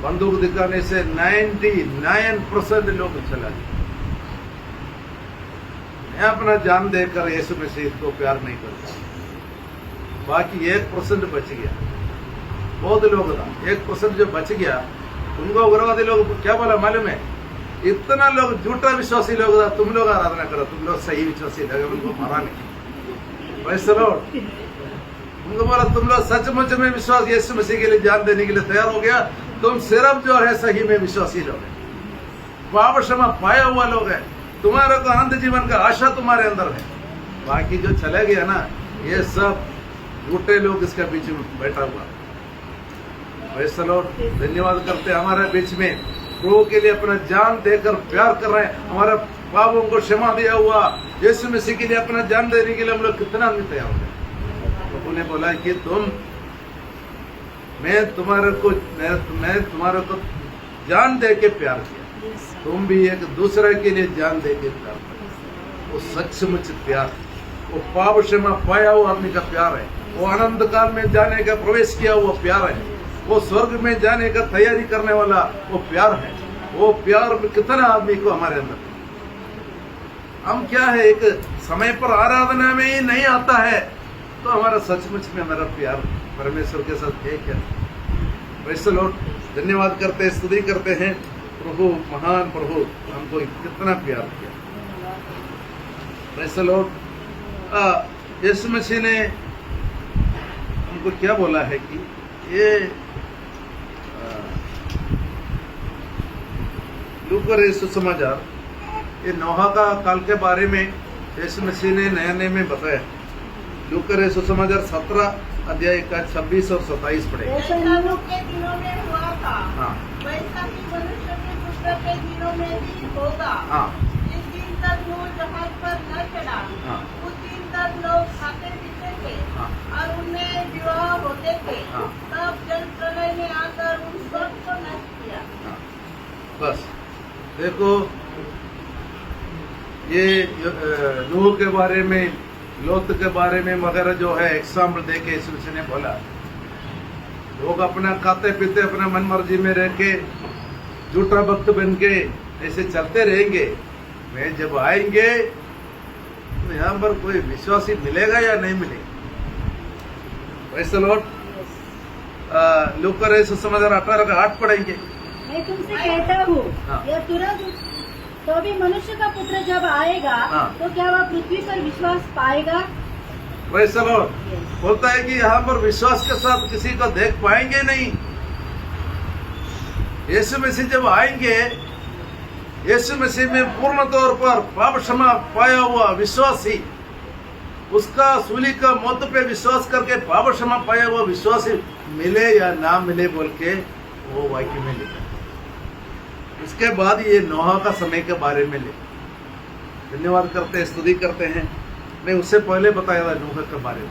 बंदूक दिखाने से 99% लोग चला गए। मैं अपना जान देकर यीशु मसीह को प्यार नहीं करता, बाकी 1% बच गया। बहुत लोग था, 1% जो बच गया उनको उग्रवादी लोग क्या बोला मालूम है? इतना लोग झूठा विश्वासी लोग था, तुम लोग आराधना करो, तुम लोग सही विश्वासी लगे, उनको मारा नहीं। वैसे लोग उनको बोला तुम लोग सचमुच में विश्वास यीशु मसीह के लिए जान देने के लिए तैयार हो गया, तुम सिर्फ जो है सही में विश्वासी लोग हैं, पाप क्षमा पाया हुआ लोग हैं, तुम्हारे को अनंत जीवन का आशा तुम्हारे अंदर है। बाकी जो चले गया ना, ये सब झूठे लोग इसके बीच में बैठा हुआ। वैसे लोग धन्यवाद करते हैं हमारे बीच में प्रभु के लिए अपना जान देकर प्यार कर रहे हैं, हमारे पापों को क्षमा दिया हुआ यीशु मसीह के लिए अपना जान देने के लिए हम लोग कितना आदमी तैयार हो गए। प्रभु ने बोला कि मैं तुम्हारे को जान दे के प्यार किया, तुम भी एक दूसरे के लिए जान दे के प्यार करो। वो सचमुच प्यार, वो पाप क्षमा पाया हुआ आदमी का प्यार है, वो अनंत काल में जाने का प्रवेश किया हुआ प्यार है, वो स्वर्ग में जाने का तैयारी करने वाला वो प्यार है। वो प्यार कितना आदमी को हमारे अंदर, हम क्या है एक समय पर आराधना में ही नहीं आता है, तो हमारा सचमुच में हमारा प्यार परमेश्वर के साथ एक है। Praise the Lord. धन्यवाद करते हैं, स्तुति करते हैं, प्रभु महान प्रभु हमको कितना प्यार किया। Praise the Lord. Yeshu Masih ने हमको क्या बोला है कि ये लूका सुसमाचार, ये नोहा का काल के बारे में यीशु मसीह ने नए में बताया। लूका सुसमाचार 17 अध्याय का 26 और 27 पढ़े। जैसा नूह के दिनों में हुआ था, हाँ वैसा ही मनुष्य के पुत्र के दिनों में भी होगा। हाँ जिस दिन तक नूह जहाज पर न चढ़ा, हाँ उस दिन तक लोग खाते पीते थे हाँ और उनमें विवाह होते थे। हाँ। तब जल प्रलय ने आकर उन सब को नष्ट किया। हाँ। बस देखो, ये नूह के बारे में, लोत के बारे में वगैरह जो है एग्जाम्पल दे के यीशु मसीह ने बोला, लोग अपना खाते पीते अपना मन मर्जी में रह के झूठा भक्त बन के ऐसे चलते रहेंगे। मैं जब आएंगे तो यहाँ पर कोई विश्वासी मिलेगा या नहीं मिलेगा। Praise the Lord. लूका सुसमाचार 18 का 8 पढ़ेंगे। मैं तुमसे कहता हूँ, हाँ। यह तुरंत तो भी मनुष्य का पुत्र जब आएगा, हाँ। तो क्या वह पृथ्वी पर विश्वास पाएगा? Praise the Lord. बोलता है कि यहाँ पर विश्वास के साथ किसी को देख पाएंगे नहीं। यीशु मसीह जब आएंगे, यीशु मसीह में पूर्ण तौर पर पाप क्षमा पाया हुआ विश्वासी, उसका सूली का मौत पे विश्वास करके पाप क्षमा पाया हुआ विश्वासी मिले या ना मिले बोल के वो वाक्य में लिखा। इसके बाद ये नोहा का समय के बारे में लिखा। धन्यवाद करते हैं, स्तुति करते हैं। मैं उससे पहले बताया था नूह के बारे में।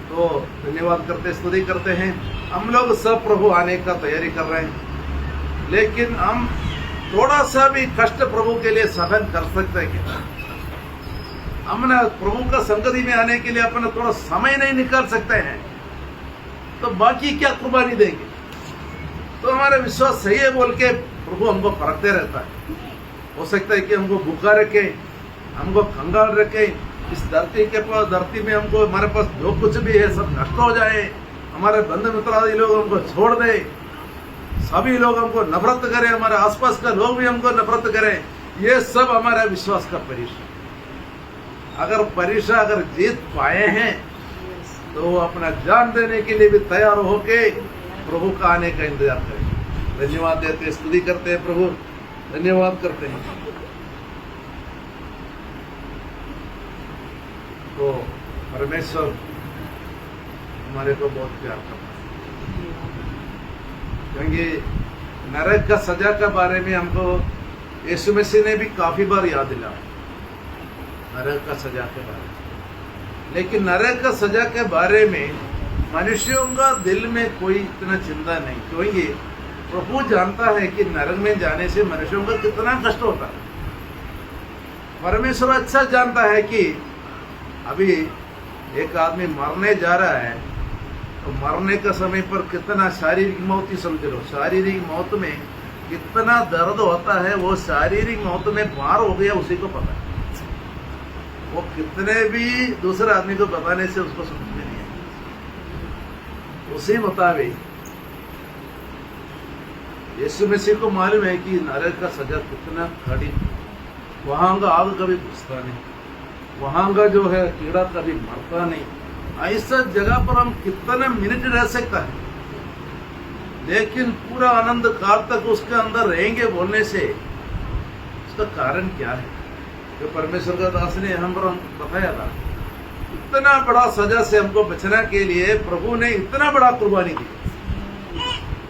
तो धन्यवाद करते, स्तुति करते हैं। हम लोग सब प्रभु आने का तैयारी कर रहे हैं, लेकिन हम थोड़ा सा भी कष्ट प्रभु के लिए सहन कर सकते हैं क्या? हम ना प्रभु का संगति में आने के लिए अपना थोड़ा समय नहीं निकाल सकते हैं, तो बाकी क्या कुर्बानी देंगे? तो हमारा विश्वास सही है बोल के प्रभु हमको परखते रहता है। हो सकता है कि हमको भूखा रखे, हमको कंगाल रखे, इस धरती में हमको, हमारे पास जो कुछ भी है सब नष्ट हो जाए, हमारे बंधु मित्र आदि लोग हमको छोड़ दे, सभी लोग हमको नफरत करें, हमारे आसपास का लोग भी हमको नफरत करें, ये सब हमारा विश्वास का परीक्षा। अगर जीत पाए हैं तो वो अपना जान देने के लिए भी तैयार होके प्रभु का आने का इंतजार करें। धन्यवाद देते, स्तुति करते हैं प्रभु, धन्यवाद करते हैं। तो परमेश्वर हमारे को बहुत प्यार करता है, क्योंकि नरक का सजा के बारे में हमको यीशु मसीह ने भी काफी बार याद दिलाया, नरक का सजा के बारे में। लेकिन नरक का सजा के बारे में मनुष्यों का दिल में कोई इतना चिंता नहीं, क्योंकि प्रभु जानता है कि नरक में जाने से मनुष्यों का कितना कष्ट होता है। परमेश्वर अच्छा जानता है कि अभी एक आदमी मरने जा रहा है, तो मरने का समय पर कितना शारीरिक मौत ही समझ लो, शारीरिक मौत में कितना दर्द होता है, वो शारीरिक मौत में पार हो गया उसी को पता है। वो कितने भी दूसरे आदमी को बताने से उसको समझ में नहीं है। उसी मुताबिक यीशु मसीह को मालूम है कि नरक का सजा कितना कड़ी, वहां का आग कभी घुसता नहीं, वहां का जो है कीड़ा कभी मरता नहीं। ऐसा जगह पर हम कितना मिनट रह सकता है, लेकिन पूरा आनंद काल तक उसके अंदर रहेंगे बोलने से उसका कारण क्या है? जो परमेश्वर का दास ने हम पर बताया था, इतना बड़ा सजा से हमको बचना के लिए प्रभु ने इतना बड़ा कुर्बानी दी।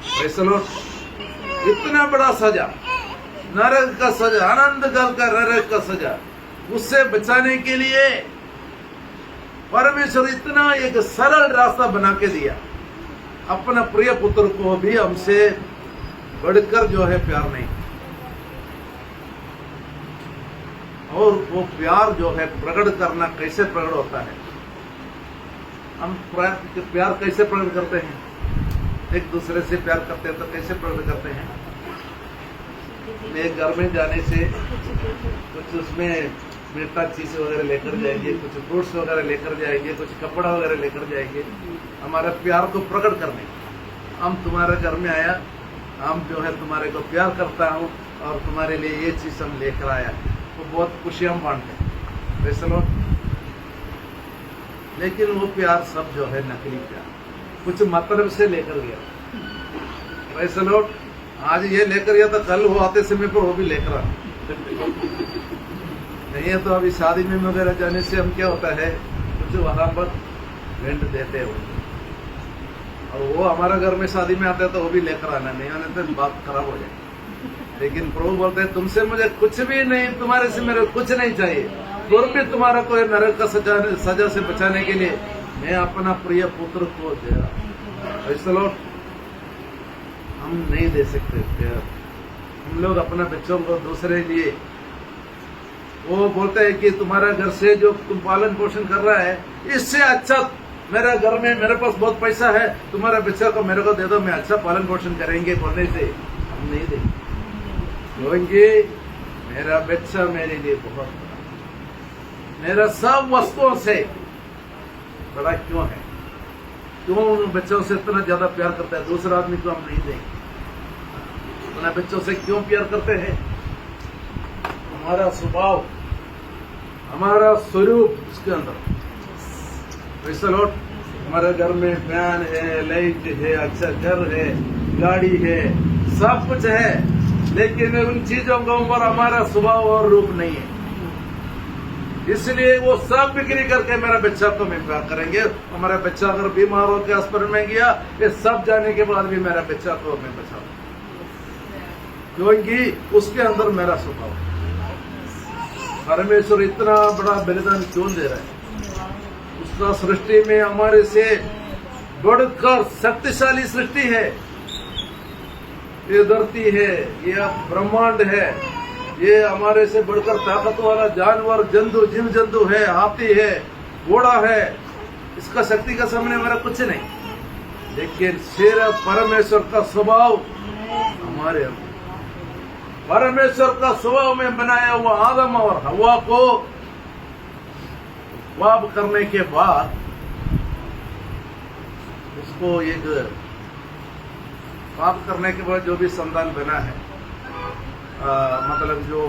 Praise the Lord. इतना बड़ा सजा, नरक का सजा, आनंद काल का नरक का सजा, उससे बचाने के लिए परमेश्वर इतना एक सरल रास्ता बना के दिया। अपना प्रिय पुत्र को भी हमसे बढ़कर जो है प्यार नहीं, और वो प्यार जो है प्रकट करना कैसे प्रकट होता है? हम प्यार कैसे प्रकट करते हैं? एक दूसरे से प्यार करते हैं तो कैसे प्रकट करते हैं? एक घर में जाने से कुछ उसमें मीठा चीज वगैरह लेकर जाएंगे, कुछ फ्रूट्स वगैरह लेकर जाएंगे, कुछ कपड़ा वगैरह लेकर जाएंगे, हमारे प्यार को प्रकट करने। हम तुम्हारे घर में आया, हम जो है तुम्हारे को प्यार करता हूँ और तुम्हारे लिए ये चीज हम लेकर आया, तो बहुत खुशी हम बांटते हैं, वैसे लोग। लेकिन वो प्यार सब जो है नकली प्यार, कुछ मतलब से लेकर गया। वैसे लोग आज ये लेकर गया तो कल वो आते समय पर वो भी लेकर आ नहीं है। तो अभी शादी में वगैरह जाने से हम क्या होता है, कुछ वहां पर रेंट देते हो, और वो हमारा घर में शादी में आता है तो वो भी लेकर आना, नहीं आने तो बात खराब हो जाए। लेकिन प्रभु बोलते हैं तुमसे मुझे कुछ भी नहीं, तुम्हारे से मेरे कुछ नहीं चाहिए, और भी तुम्हारा कोई नरक का सजा से बचाने के लिए मैं अपना प्रिय पुत्र को दे रहा। ऐसा लोग हम नहीं दे सकते प्यार। हम लोग अपना बच्चों को दूसरे लिए, वो बोलते हैं कि तुम्हारा घर से जो तुम पालन पोषण कर रहा है, इससे अच्छा मेरा घर में मेरे पास बहुत पैसा है, तुम्हारा बच्चा को मेरे को दे दो, मैं अच्छा पालन पोषण करेंगे बोलने से हम नहीं देंगे। क्योंकि मेरा बच्चा मेरे लिए बहुत बड़ा, मेरा सब वस्तुओं से बड़ा क्यों है, क्यों उन बच्चों से इतना ज्यादा प्यार करता है, दूसरा आदमी को हम नहीं देंगे। अपने बच्चों से क्यों प्यार करते हैं, हमारा स्वभाव, हमारा स्वरूप उसके अंदर। वैसे लोग हमारे घर में फैन है, लाइट है, अच्छा घर है, गाड़ी है, सब कुछ है, लेकिन उन चीजों के ऊपर हमारा स्वभाव और रूप नहीं है। इसलिए वो सब बिक्री करके मेरा बच्चा को मैं प्यार करेंगे। हमारा बच्चा अगर बीमार होकर अस्पताल में गया, ये सब जाने के बाद भी मेरा बच्चा को मैं बचाऊंगा, क्योंकि उसके अंदर मेरा स्वभाव है। परमेश्वर इतना बड़ा बलिदान क्यों दे रहा है, उसका सृष्टि में हमारे से बढ़कर शक्तिशाली सृष्टि है। ये धरती है, ये ब्रह्मांड है, ये हमारे से बढ़कर ताकत वाला जानवर, जंतु, जीव जंतु है, हाथी है, घोड़ा है, इसका शक्ति का सामने हमारा कुछ नहीं। लेकिन सिर्फ परमेश्वर का स्वभाव हमारे अंदर, परमेश्वर का स्वभाव में बनाया हुआ आदम और हवा को पाप करने के बाद उसको एक पाप करने के बाद जो भी संतान बना है, मतलब जो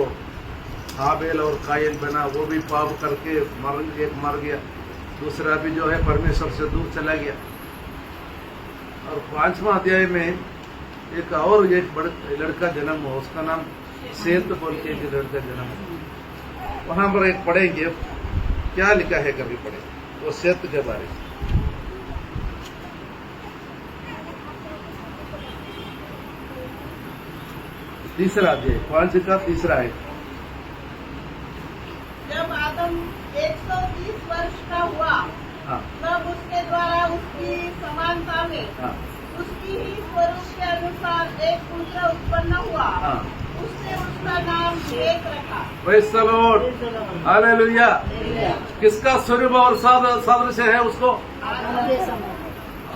हाबेल और कायल बना, वो भी पाप करके एक मर गया, दूसरा भी जो है परमेश्वर से दूर चला गया। और 5वां अध्याय में एक और एक लड़का जन्म हुआ, उसका नाम सेत बोल के एक लड़का जन्म हुआ। वहां पर एक पढ़ेंगे क्या लिखा है, कभी पढ़े वो सेत के बारे में। तीसरा अध्याय 5 का तीसरा है। जब आदम 130 वर्ष का हुआ, हाँ, तब उसके द्वारा उसकी समानता में, हाँ, उसकी ही स्वरूप के अनुसार एक पुत्र उत्पन्न हुआ। हाँ। उसने उसका नाम शेत रखा। Praise the Lord, hallelujah. किसका स्वरूप और सादृश्य है उसको?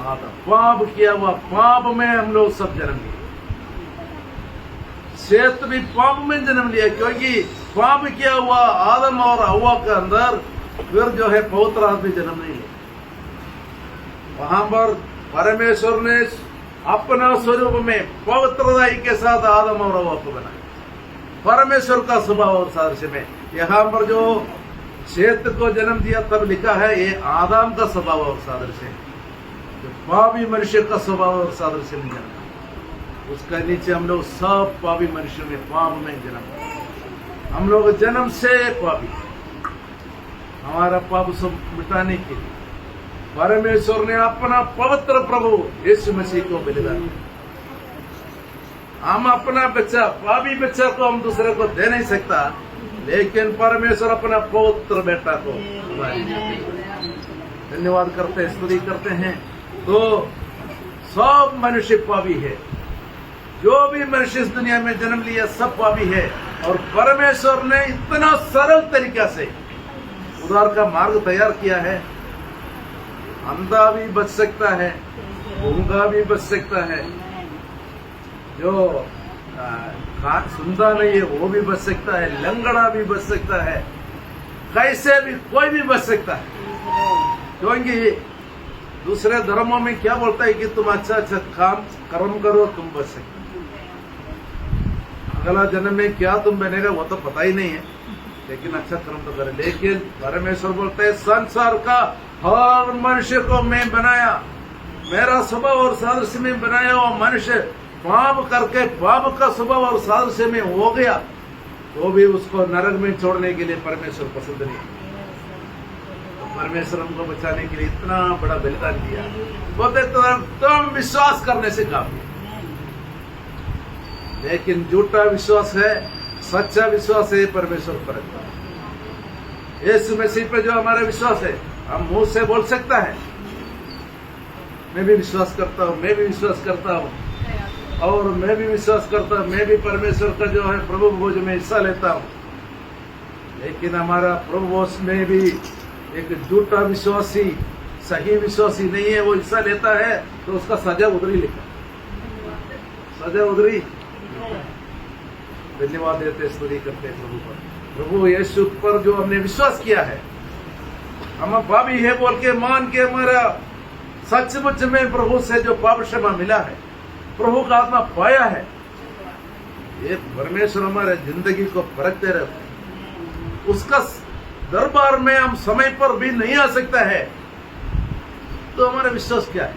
आदम। पाप किया हुआ, पाप में हम लोग सब जन्म लिए। शेत भी पाप में जन्म लिया, क्योंकि पाप किया हुआ आदम और हव्वा के अंदर फिर जो है पवित्र आदमी जन्म नहीं लिया। वहां पर परमेश्वर ने अपना स्वरूप में पवित्रता के साथ आदम और हव्वा को बनाया, परमेश्वर का स्वभाव और सादृश्य में। यहाँ पर जो शेत को जन्म दिया तब लिखा है ये आदम का स्वभाव और सादृश्य है, जो पापी मनुष्य का स्वभाव और सादृश्य में जन्म, उसका नीचे हम लोग सब पापी मनुष्य में पाप में जन्म। हम लोग जन्म से पापी, हमारा पाप सब मिटाने के लिए परमेश्वर ने अपना पवित्र प्रभु यीशु मसीह को बलिदान दिया। हम अपना बच्चा, पापी बच्चा को हम दूसरे को दे नहीं सकता, लेकिन परमेश्वर अपना पवित्र बेटा को हमारे धन्यवाद करते हैं, स्तुति करते हैं। तो सब मनुष्य पापी है, जो भी मनुष्य इस दुनिया में जन्म लिया सब पापी है। और परमेश्वर ने इतना सरल तरीका से उद्धार का मार्ग तैयार किया है। अंधा भी बच सकता है, गूंगा भी बच सकता है, जो सुनता नहीं है वो भी बच सकता है, लंगड़ा भी बच सकता है, कैसे भी कोई भी बच सकता है, क्योंकि दूसरे धर्मों में क्या बोलता है कि तुम अच्छा अच्छा काम कर्म करो तुम बच सकते। अगला जन्म में क्या तुम बनेगा वो तो पता ही नहीं है, लेकिन अच्छा कर्म तो करे। लेकिन परमेश्वर बोलते हैं संसार का हर मनुष्य को मैं बनाया, मेरा स्वभाव और सादृश्य में बनाया हुआ मनुष्य पाप करके पाप का स्वभाव और सादृश्य में हो गया तो भी उसको नरक में छोड़ने के लिए परमेश्वर पसंद नहीं। तो परमेश्वर हमको बचाने के लिए इतना बड़ा बलिदान दिया। बोलते तुम विश्वास करने से काफी, लेकिन झूठा विश्वास है, सच्चा विश्वास है परमेश्वर पर। यीशु मसीह पे जो हमारा विश्वास है, हम मुंह से बोल सकता है मैं भी विश्वास करता हूँ, मैं भी विश्वास करता हूँ, और मैं भी विश्वास करता हूँ, मैं भी परमेश्वर का जो है प्रभु भोज में हिस्सा लेता हूँ। लेकिन हमारा प्रभु भोज में भी एक झूठा विश्वासी, सही विश्वासी नहीं है, वो हिस्सा लेता है तो उसका सजा उधरी लिखा, सजा उधरी। धन्यवाद देते, स्तुति करते प्रभु पर। प्रभु यीशु पर जो हमने विश्वास किया है, हम पापी है बोल के मान के हमारा सचमुच में प्रभु से जो पाप क्षमा मिला है, प्रभु का आत्मा पाया है, ये परमेश्वर हमारे जिंदगी को परखते रहते हैं। उसका दरबार में हम समय पर भी नहीं आ सकता है तो हमारा विश्वास क्या है।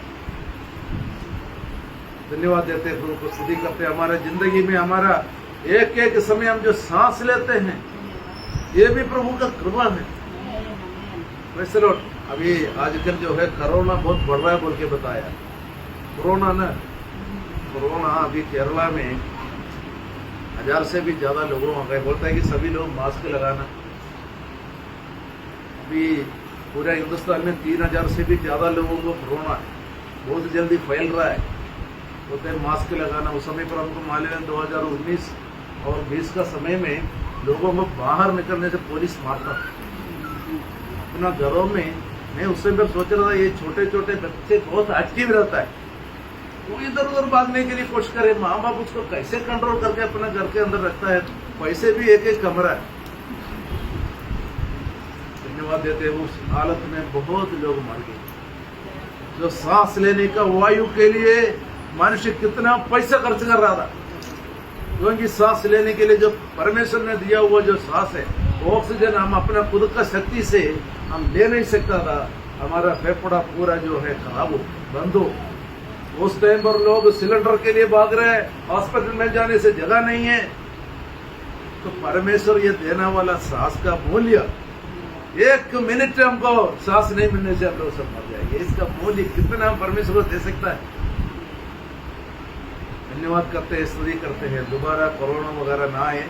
धन्यवाद देते हैं, प्रभु को स्तुति करते हैं। हमारे जिंदगी में हमारा एक एक समय हम जो सांस लेते हैं ये भी प्रभु का कृपा है। वैसे लोग अभी आजकल जो है कोरोना बहुत बढ़ रहा है बोल के बताया, कोरोना अभी केरला में 1000 से भी ज्यादा लोगों हो गए। बोलता है कि सभी लोग मास्क लगाना। अभी पूरे हिंदुस्तान में 3000 से भी ज्यादा लोगों को कोरोना बहुत जल्दी फैल रहा है। बोलते हैं मास्क लगाना। उस समय पर हमको मालूम है 2019 और 20 का समय में लोगों को बाहर निकलने से पुलिस मारता अपना घरों में। मैं उस समय पर सोच रहा था ये छोटे छोटे बच्चे बहुत एक्टिव रहता है, वो इधर उधर भागने के लिए कोशिश करे, माँ बाप उसको कैसे कंट्रोल करके अपने घर के अंदर रखता है। पैसे भी एक एक कमरा है। धन्यवाद देते हैं, उस हालत में बहुत लोग मर गए। जो सांस लेने का वायु के लिए मनुष्य कितना पैसा खर्च कर रहा था, क्योंकि सांस लेने के लिए जो परमेश्वर ने दिया हुआ जो सांस है, ऑक्सीजन हम अपना खुद का शक्ति से हम ले नहीं सकता था। हमारा फेफड़ा पूरा जो है खराब हो, बंद हो। उस टाइम पर लोग सिलेंडर के लिए भाग रहे हैं, हॉस्पिटल में जाने से जगह नहीं है। तो परमेश्वर ये देने वाला सांस का मूल्य, 1 मिनट हमको सांस नहीं मिलने से हम लोग सब मर जाएंगे। इसका मूल्य कितना हम परमेश्वर को दे सकता है। धन्यवाद करते हैं, स्तुति करते हैं, दोबारा कोरोना वगैरह ना आए,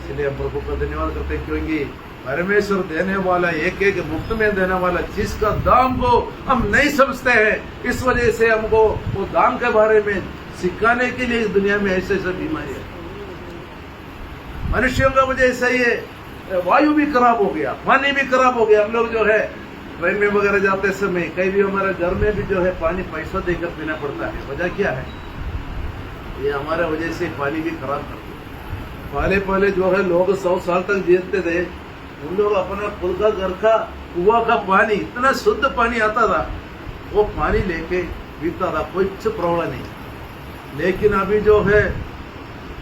इसलिए हम प्रभु का धन्यवाद करते हैं। क्योंकि परमेश्वर देने वाला एक एक मुफ्त में देने वाला चीज का दाम को हम नहीं समझते हैं। इस वजह से हमको वो दाम के बारे में सिखाने के लिए इस दुनिया में ऐसे ऐसे बीमारी है। मनुष्यों का वजह से ये वायु भी खराब हो गया, पानी भी खराब हो गया। हम लोग जो है ट्रेन में वगैरह जाते समय कहीं भी हमारे घर में भी जो है पानी पैसा देकर पीना पड़ता है। वजह क्या है? ये हमारे वजह से पानी भी खराब कर दिया। पहले जो है लोग 100 साल तक जीते थे, उन लोग अपना खुद का घर का कुआं का पानी, इतना शुद्ध पानी आता था, वो पानी लेके पीता था, कोई प्रॉब्लम नहीं। लेकिन अभी जो है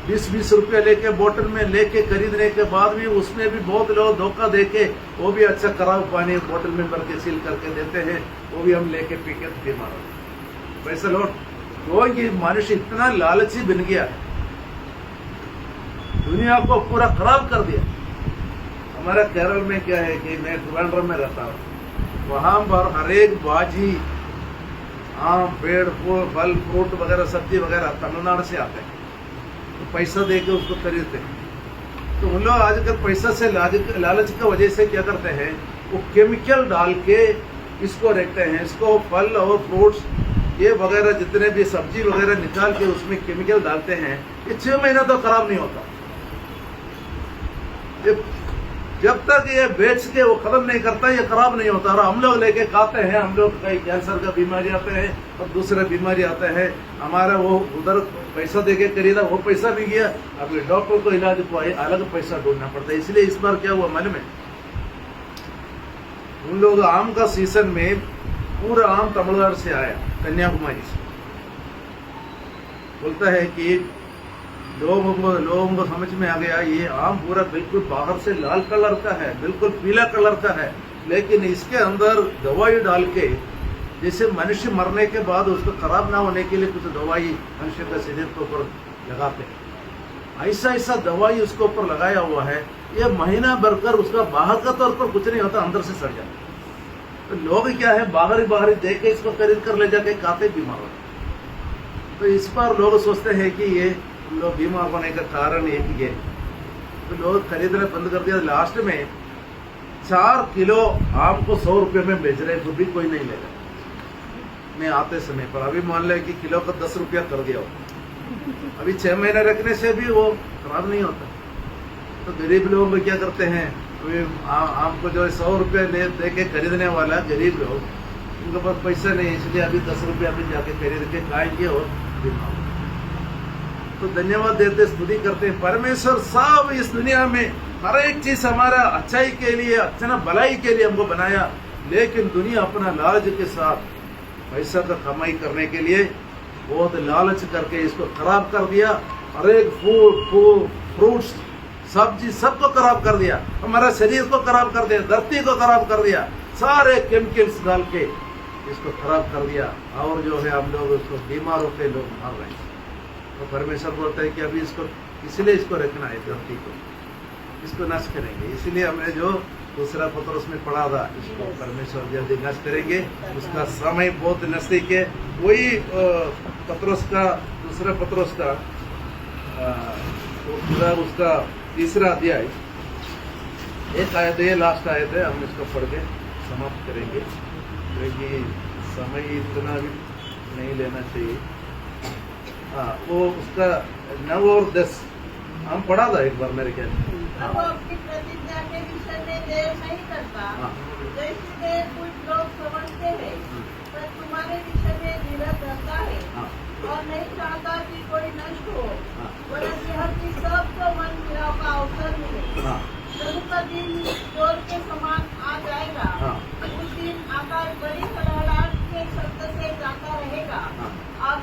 20-20 रुपये लेके बोतल में लेके खरीदने के बाद भी उसमें भी बहुत लोग धोखा देके वो भी अच्छा खराब पानी बोतल में भर के सील करके देते हैं, वो भी हम लेके पी के बीमार होते। वैसे लोग तो ये मनुष्य इतना लालची बन गया, दुनिया को पूरा खराब कर दिया। हमारा केरल में क्या है कि मैं ट्रिवेंड्रम में रहता हूँ, वहां पर हर एक भाजी, आम, पेड़, फल, फ्रूट वगैरह, सब्जी वगैरह तमिलनाडु से आते हैं, तो पैसा दे के उसको खरीदते हैं। तो उन लोग आजकल पैसा से लालच की वजह से क्या करते हैं, वो केमिकल डाल के इसको रखते हैं। इसको फल और फ्रूट्स ये वगैरह जितने भी सब्जी वगैरह निकाल के उसमें केमिकल डालते हैं। ये 6 महीना तो खराब नहीं होता। ये जब तक ये बेच के वो खत्म नहीं करता ये खराब नहीं होता। और हम लोग लेके खाते हैं, हम लोग कई कैंसर का बीमारी आते हैं और दूसरे बीमारी आते हैं। हमारा वो उधर पैसा देके खरीदा, वो पैसा नहीं गया, अभी डॉक्टर को इलाज को अलग पैसा ढूंढना पड़ता है। इसलिए इस बार क्या हुआ मालूम है, उन लोग आम का सीजन में पूरा आम तमिलनाडु से आया, कन्याकुमारी से। बोलता है कि लोगों को समझ में आ गया ये आम पूरा बिल्कुल बाहर से लाल कलर का है, बिल्कुल पीला कलर का है, लेकिन इसके अंदर दवाई डाल के जैसे मनुष्य मरने के बाद उसको खराब ना होने के लिए कुछ दवाई मनुष्य का शरीर के ऊपर लगाते हैं, ऐसा ऐसा दवाई उसके ऊपर लगाया हुआ है। ये महीना भरकर उसका बाहर का तौर पर कुछ नहीं होता, अंदर से सड़ जाता। तो लोग क्या है बाहर ही देख के इसको खरीद कर ले जाके खाते बीमार होते। तो इस पर लोग सोचते हैं कि ये लोग बीमार होने का कारण एक ये, तो लोग खरीदना बंद कर दिया। लास्ट में 4 किलो आम को 100 रुपये में बेच रहे, तो भी कोई नहीं लेगा। मैं आते समय पर अभी मान ले कि किलो का 10 रुपया कर दिया हो, अभी 6 महीने रखने से भी वो खराब नहीं होता। तो गरीब लोग क्या करते हैं, आम को जो 100 रुपये दे के खरीदने वाला गरीब लोग, उनके पास पैसा नहीं, इसलिए अभी 10 रुपया में जाके खरीद के खाएंगे और बीमार। तो धन्यवाद देते, स्तुति करते हैं। परमेश्वर सब इस दुनिया में हर एक चीज हमारा अच्छाई के लिए, अच्छा भलाई के लिए हमको बनाया, लेकिन दुनिया अपना लालच के साथ पैसा का कमाई करने के लिए बहुत लालच करके इसको खराब कर दिया। हर एक फूल फ्रूट्स सब्जी सबको खराब कर दिया, हमारा शरीर को खराब कर दिया, धरती को खराब कर दिया, सारे केमिकल्स डाल के इसको खराब कर दिया। और जो है हम लोग उसको बीमार होकर लोग मर रहे हैं। तो परमेश्वर बोलता है कि अभी इसको इसलिए इसको रखना है, धरती को इसको नष्ट करेंगे। इसलिए हमने जो दूसरा पत्र उसमें पढ़ा था, इसको परमेश्वर जल्दी नष्ट करेंगे, उसका समय बहुत नजदीक है। वही पत्रोस का दूसरा पत्रोस का पूरा उसका 3रा अध्याय, एक आयत है, लास्ट आयत है, हम इसको पढ़ के समाप्त करेंगे क्योंकि समय इतना भी नहीं लेना चाहिए। हाँ, वो उसका 9 और 10 हम पढ़ा था एक बार मेरे ख्याल में। वो अपनी प्रतिज्ञा के विषय में देर नहीं करता, जैसे देर कुछ लोग समझते हैं, पर तुम्हारे विषय में धीरज रखता है और नहीं चाहता कि कोई नष्ट हो, बल्कि हर चीज सबको मन मिलाव का अवसर मिले। प्रभु का दिन चोर के समान आ जाएगा, उस दिन आकाश बड़ी खड़खड़ाहट के शब्द से जाता रहेगा और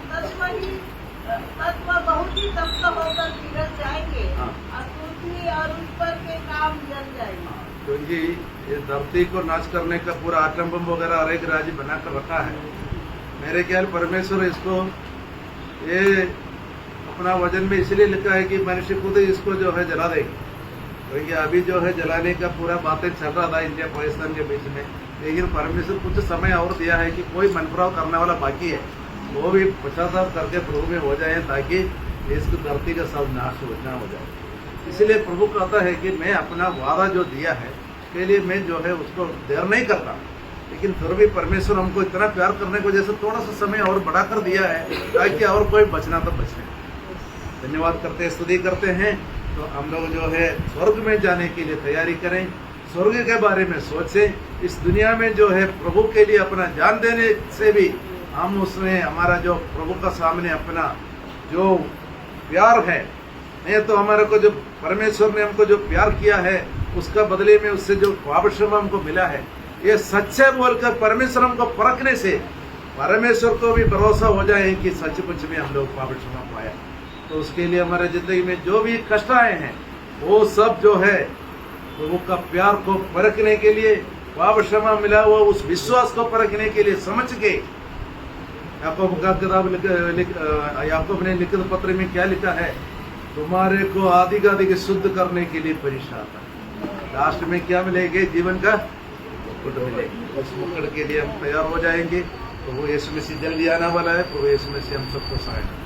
तत्व बहुत ही तप्त होकर बिगड़ जाएंगे और पृथ्वी और उस पर के काम जल जाएंगे। क्योंकि ये धरती को नाश करने का पूरा आटम बम वगैरह हर एक राज्य बनाकर रखा है। मेरे ख्याल परमेश्वर इसको ये अपना वजन में इसलिए लिखा है कि मनुष्य खुद इसको जो है जला देंगे। क्योंकि अभी जो है जलाने का पूरा बातें चल रहा था इंडिया पाकिस्तान के बीच में, लेकिन परमेश्वर कुछ समय और दिया है कि कोई मनपराव करने वाला बाकी है, वो भी 50 करके प्रभु में हो जाए ताकि इस धरती का सब नाश ना हो जाए। इसलिए प्रभु कहता है कि मैं अपना वादा जो दिया है उसके लिए मैं जो है उसको देर नहीं करता, लेकिन फिर भी परमेश्वर हमको इतना प्यार करने को जैसे थोड़ा सा समय और बढ़ाकर दिया है ताकि और कोई बचना तो बचने। धन्यवाद करते हैं, स्तुति करते हैं। तो हम लोग जो है स्वर्ग में जाने के लिए तैयारी करें, स्वर्ग के बारे में सोचें। इस दुनिया में जो है प्रभु के लिए अपना जान देने से भी हम उसमें हमारा जो प्रभु का सामने अपना जो प्यार है, नहीं तो हमारे को जो परमेश्वर ने हमको जो प्यार किया है उसका बदले में उससे जो पापक्षमा हमको मिला है, ये सच्चे बोलकर परमेश्वर हमको परखने से परमेश्वर को भी भरोसा हो जाए कि सचमुच में हम लोग पापक्षमा पाया। तो उसके लिए हमारे जिंदगी में जो भी कष्ट आए हैं वो सब जो है प्रभु का प्यार को परखने के लिए, पापक्षमा मिला हुआ उस विश्वास को परखने के लिए समझ के याकूब का किताब याकूब ने लिखित पत्र में क्या लिखा है, तुम्हारे को आदि शुद्ध करने के लिए परीक्षा आता है, लास्ट में क्या मिलेंगे, जीवन का मुकुट मिलेगा। उस मुकुट के लिए हम तैयार हो जाएंगे। तो वो यीशु मसीह जल्दी आने वाला है, तो वो यीशु मसीह हम सबको सहायता।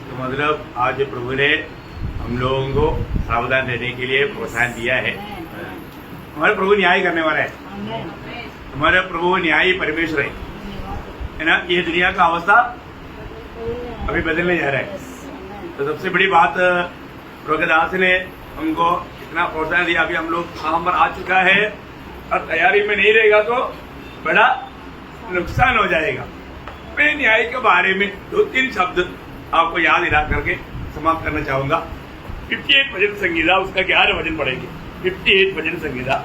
तो मतलब आज प्रभु ने हम लोगों को सावधान रहने के लिए प्रोत्साहन दिया है। हमारे प्रभु न्याय करने वाला है, हमारे प्रभु न्यायी परमेश्वर है ना। ये दुनिया का अवस्था अभी बदलने जा रहा है। Yes. तो सबसे बड़ी बात रोगदास ने हमको इतना प्रोत्साहन दिया। अभी हम लोग वहां पर आ चुका है और तैयारी में नहीं रहेगा तो बड़ा नुकसान हो जाएगा। मैं न्याय के बारे में 2-3 शब्द आपको याद दिला करके समाप्त करना चाहूंगा। 58 भजन संगीता, उसका 11 भजन पढ़ेंगे। 58 भजन संगीता,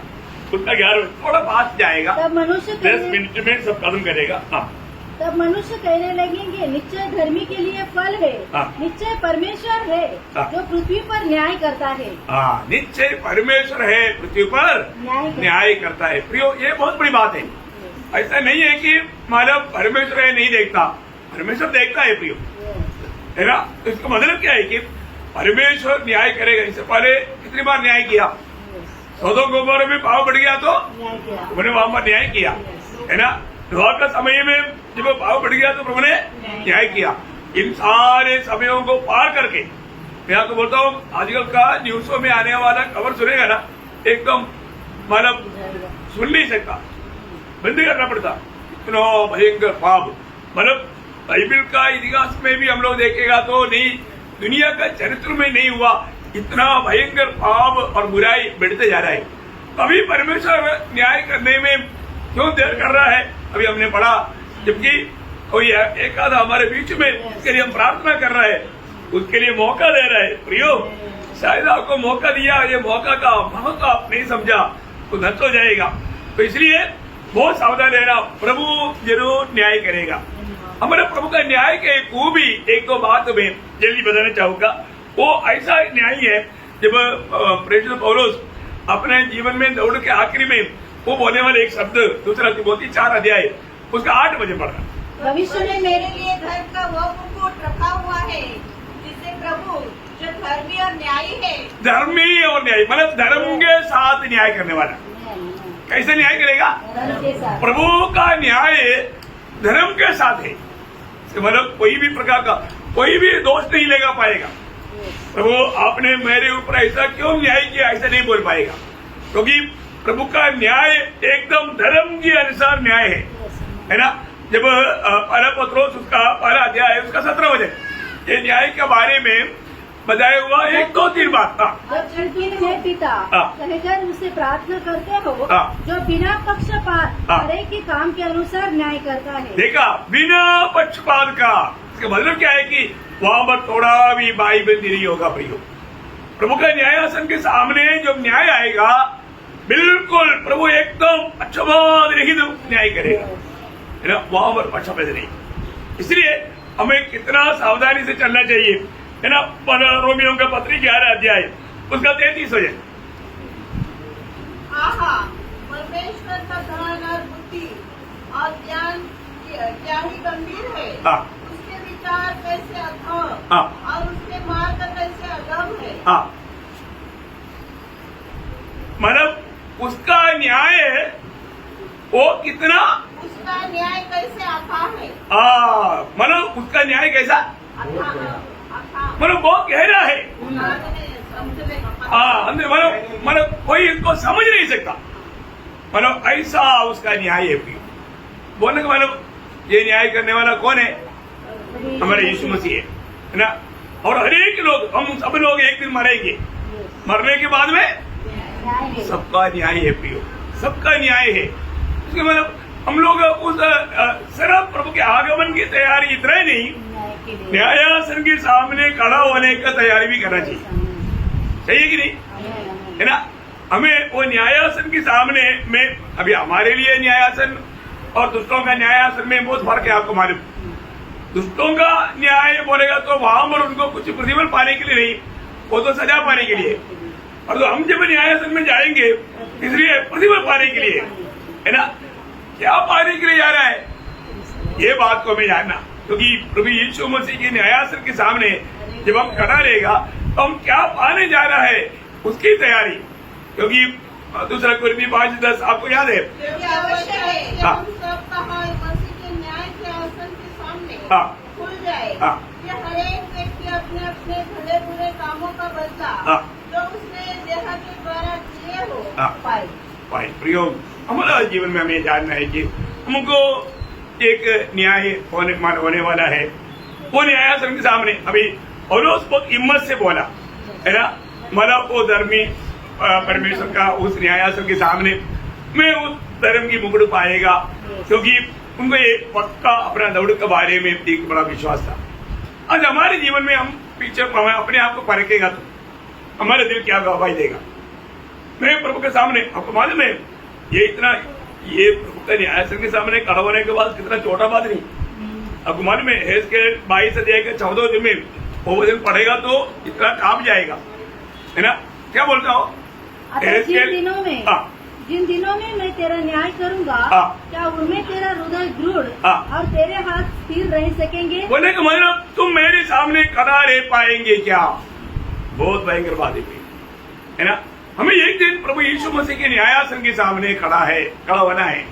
उसका 11 थोड़ा पास जाएगा, तब मनुष्य 10 मिनट में सब खत्म करेगा। हाँ, तब मनुष्य कहने लगेंगे निश्चय धर्मी के लिए फल है, हाँ। निश्चय परमेश्वर है हाँ। जो पृथ्वी पर न्याय करता है। हाँ, निश्चय परमेश्वर है पृथ्वी पर न्याय करता है। प्रियो, ये बहुत बड़ी बात है। ऐसा नहीं है कि मानव परमेश्वर है नहीं देखता, परमेश्वर देखता है प्रियो, है ना। तो इसका मतलब क्या है कि परमेश्वर न्याय करेगा। इससे पहले कितनी बार न्याय किया? सौदों गोबर में पाव बढ़ गया तो न्याय किया। प्रभु ने वहां पर न्याय किया, है ना। नोआ का समय में जब पाव बढ़ गया तो प्रभु ने न्याय किया। इन सारे समयों को पार करके मैं आपको बोलता हूँ, आजकल का न्यूज़ों में आने वाला खबर सुनेगा ना, एकदम मतलब सुन नहीं सकता, बंद करना पड़ता। इतना भयंकर पाप, मतलब बाइबल का इतिहास में भी हम लोग देखेगा तो नहीं, दुनिया का चरित्र में नहीं हुआ इतना भयंकर पाप और बुराई बढ़ते जा रहा है। अभी परमेश्वर न्याय करने में क्यों देर कर रहा है? अभी हमने पढ़ा, जबकि कोई एक आधा हमारे बीच में, उसके लिए हम प्रार्थना कर रहे हैं, उसके लिए मौका दे रहे हैं। प्रियो, शायद आपको मौका दिया, ये मौका का महत्व आप नहीं समझा तो नष्ट हो जाएगा। तो इसलिए बहुत सावधान रहना, प्रभु जरूर न्याय करेगा। हमारे प्रभु का न्याय के खूबी एक दो बात में जल्दी बताना चाहूंगा। वो ऐसा न्याय है, जब प्रेरित पौलुस अपने जीवन में दौड़ के आखिरी में वो बोलने वाले एक शब्द, दूसरा तिमोथी 4 अध्याय उसका 8 बजे पढ़ना। भविष्य में मेरे लिए धर्म का वो मुकुट रखा हुआ है जिससे प्रभु जो धर्मी और न्यायी है, धर्मी और न्यायी मतलब धर्म के साथ न्याय करने वाला। कैसे न्याय करेगा? प्रभु का न्याय धर्म के साथ है, मतलब कोई भी प्रकार का कोई भी दोष नहीं लेगा पाएगा। प्रभु आपने मेरे ऊपर ऐसा क्यों न्याय किया, ऐसा नहीं बोल पाएगा, क्योंकि प्रभु का न्याय एकदम धर्म के अनुसार न्याय है ना। जब पहला पत्रोस उसका पहला अध्याय उसका 17 वचन, ये न्याय के बारे में बताया हुआ 1-2-3 बात। जब चुनकिन में पिता कहकर उसे प्रार्थना करते हो, जो बिना पक्षपात हर एक के काम के अनुसार न्याय करता है। देखा, बिना पक्षपात का, इसका मतलब क्या है कि वहां पर थोड़ा भी बाई बंदी नहीं होगा। प्रियो, प्रभु का न्यायासन के सामने जब न्याय आएगा, बिल्कुल प्रभु एकदम पक्षपात रहित न्याय करेगा, है ना। वहां पर पक्षपात नहीं। इसलिए हमें कितना सावधानी से चलना चाहिए, है ना। रोमियों का पत्री 11 अध्याय उसका 33 वचन। आहा, परमेश्वर का धन और बुद्धि और ज्ञान क्या ही गंभीर है। उसके विचार कैसे अथाह और उसके मार्ग कैसे अगम है। मतलब उसका न्याय वो कितना, उसका न्याय कैसे अथाह है। मतलब उसका न्याय कैसा, अथाह मतलब बहुत गहरा है। मतलब कोई इसको समझ नहीं सकता, मतलब ऐसा उसका न्याय है। बोलने का मतलब ये न्याय करने वाला कौन है? हमारे यीशु मसीह है ना। और हर एक लोग, हम सब लोग एक दिन मरेंगे, मरने के बाद में सबका न्याय है प्रियो, सबका न्याय है। इसके मतलब हम लोग उस सिर्फ प्रभु के आगमन की तैयारी इतना ही नहीं, न्यायासन के सामने खड़ा होने का तैयारी भी करना चाहिए कि नहीं, है ना। हमें वो न्यायासन के सामने में, अभी हमारे लिए न्यायासन और दुष्टों का न्यायासन में बहुत फर्क है, आपको मालूम। दुष्टों का न्याय बोलेगा तो वहां पर उनको कुछ प्रतिफल पाने के लिए नहीं, वो तो सजा पाने के लिए। और तो हम जब न्यायासन में जाएंगे इसलिए प्रतिफल पाने के लिए, है ना। क्या पाने के लिए जा रहा है, ये बात को हमें जानना, क्योंकि प्रभु यीशु मसीह के न्यायासन के सामने जब हम खड़ा रहेगा तो हम क्या पाने जा रहा है उसकी तैयारी। क्योंकि दूसरा कुरिन्थी 5:10 आपको याद है। खुल जाए कि हर एक व्यक्ति अपने अपने भले बुरे कामों का बदला जो उसने देह के द्वारा किए हो पाए। प्रयोग हमारा जीवन में हमें जानना है कि हमको एक न्याय होने वाला है, वो न्यायासन के सामने अभी पौलुस बहुत हिम्मत से बोला है ना, मतलब वो धर्मी परमेश्वर का उस न्यायासन के सामने मैं उस धर्म की मुकुट पाएगा, क्योंकि उनको एक पक्का अपना दौड़ के बारे में एक बड़ा विश्वास था। आज हमारे जीवन में हम पीछे अपने आप को परखेगा तो हमारे दिल क्या गवाही देगा। मैं प्रभु के सामने, आपको मालूम है ये प्रभु का न्यायासन के सामने खड़ा होने के बाद कितना छोटा बात नहीं। आपको मालूम है हेजकेल 22 अध्याय के 14 दिन में वो वचन पढ़ेगा तो इतना कांप जाएगा, है ना। क्या बोलता हो? जिन दिनों में मैं तेरा न्याय करूंगा, क्या उनमें तेरा हृदय दृढ़ और तेरे हाथ स्थिर रह सकेंगे? बोले कि मतलब तुम मेरे सामने खड़ा रह पाएंगे क्या? बहुत भयंकर बात है ना। हमें एक दिन प्रभु यीशु मसीह के न्यायासन के सामने खड़ा होना है।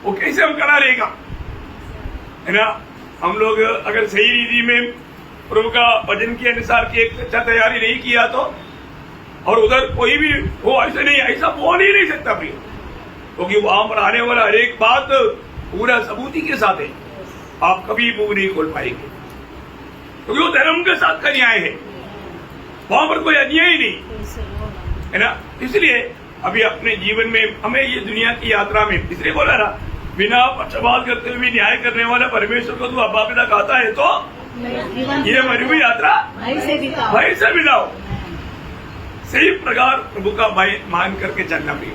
वो कैसे हम खड़ा रहेगा, है ना। हम लोग अगर सही रीति में प्रभु का वचन के अनुसार की एक अच्छा तैयारी नहीं किया तो, और उधर कोई भी वो ऐसा बोल ही नहीं सकता प्रिय, क्योंकि वहां पर आने वाला हर एक बात पूरा सबूती के साथ है, आप कभी मुंह नहीं खोल पाएंगे, क्योंकि वो धर्म के साथ का न्याय है, वहां पर कोई अन्याय ही नहीं, है ना। इसलिए अभी अपने जीवन में हमें ये दुनिया की यात्रा में, इसलिए बोला ना, बिना पक्षपात करते हुए न्याय करने वाला परमेश्वर को तू अब्बा पिता कहता है तो ये मरी हुई यात्रा भय से बिताओ। सही प्रकार प्रभु का भय मान करके चलना प्रिय।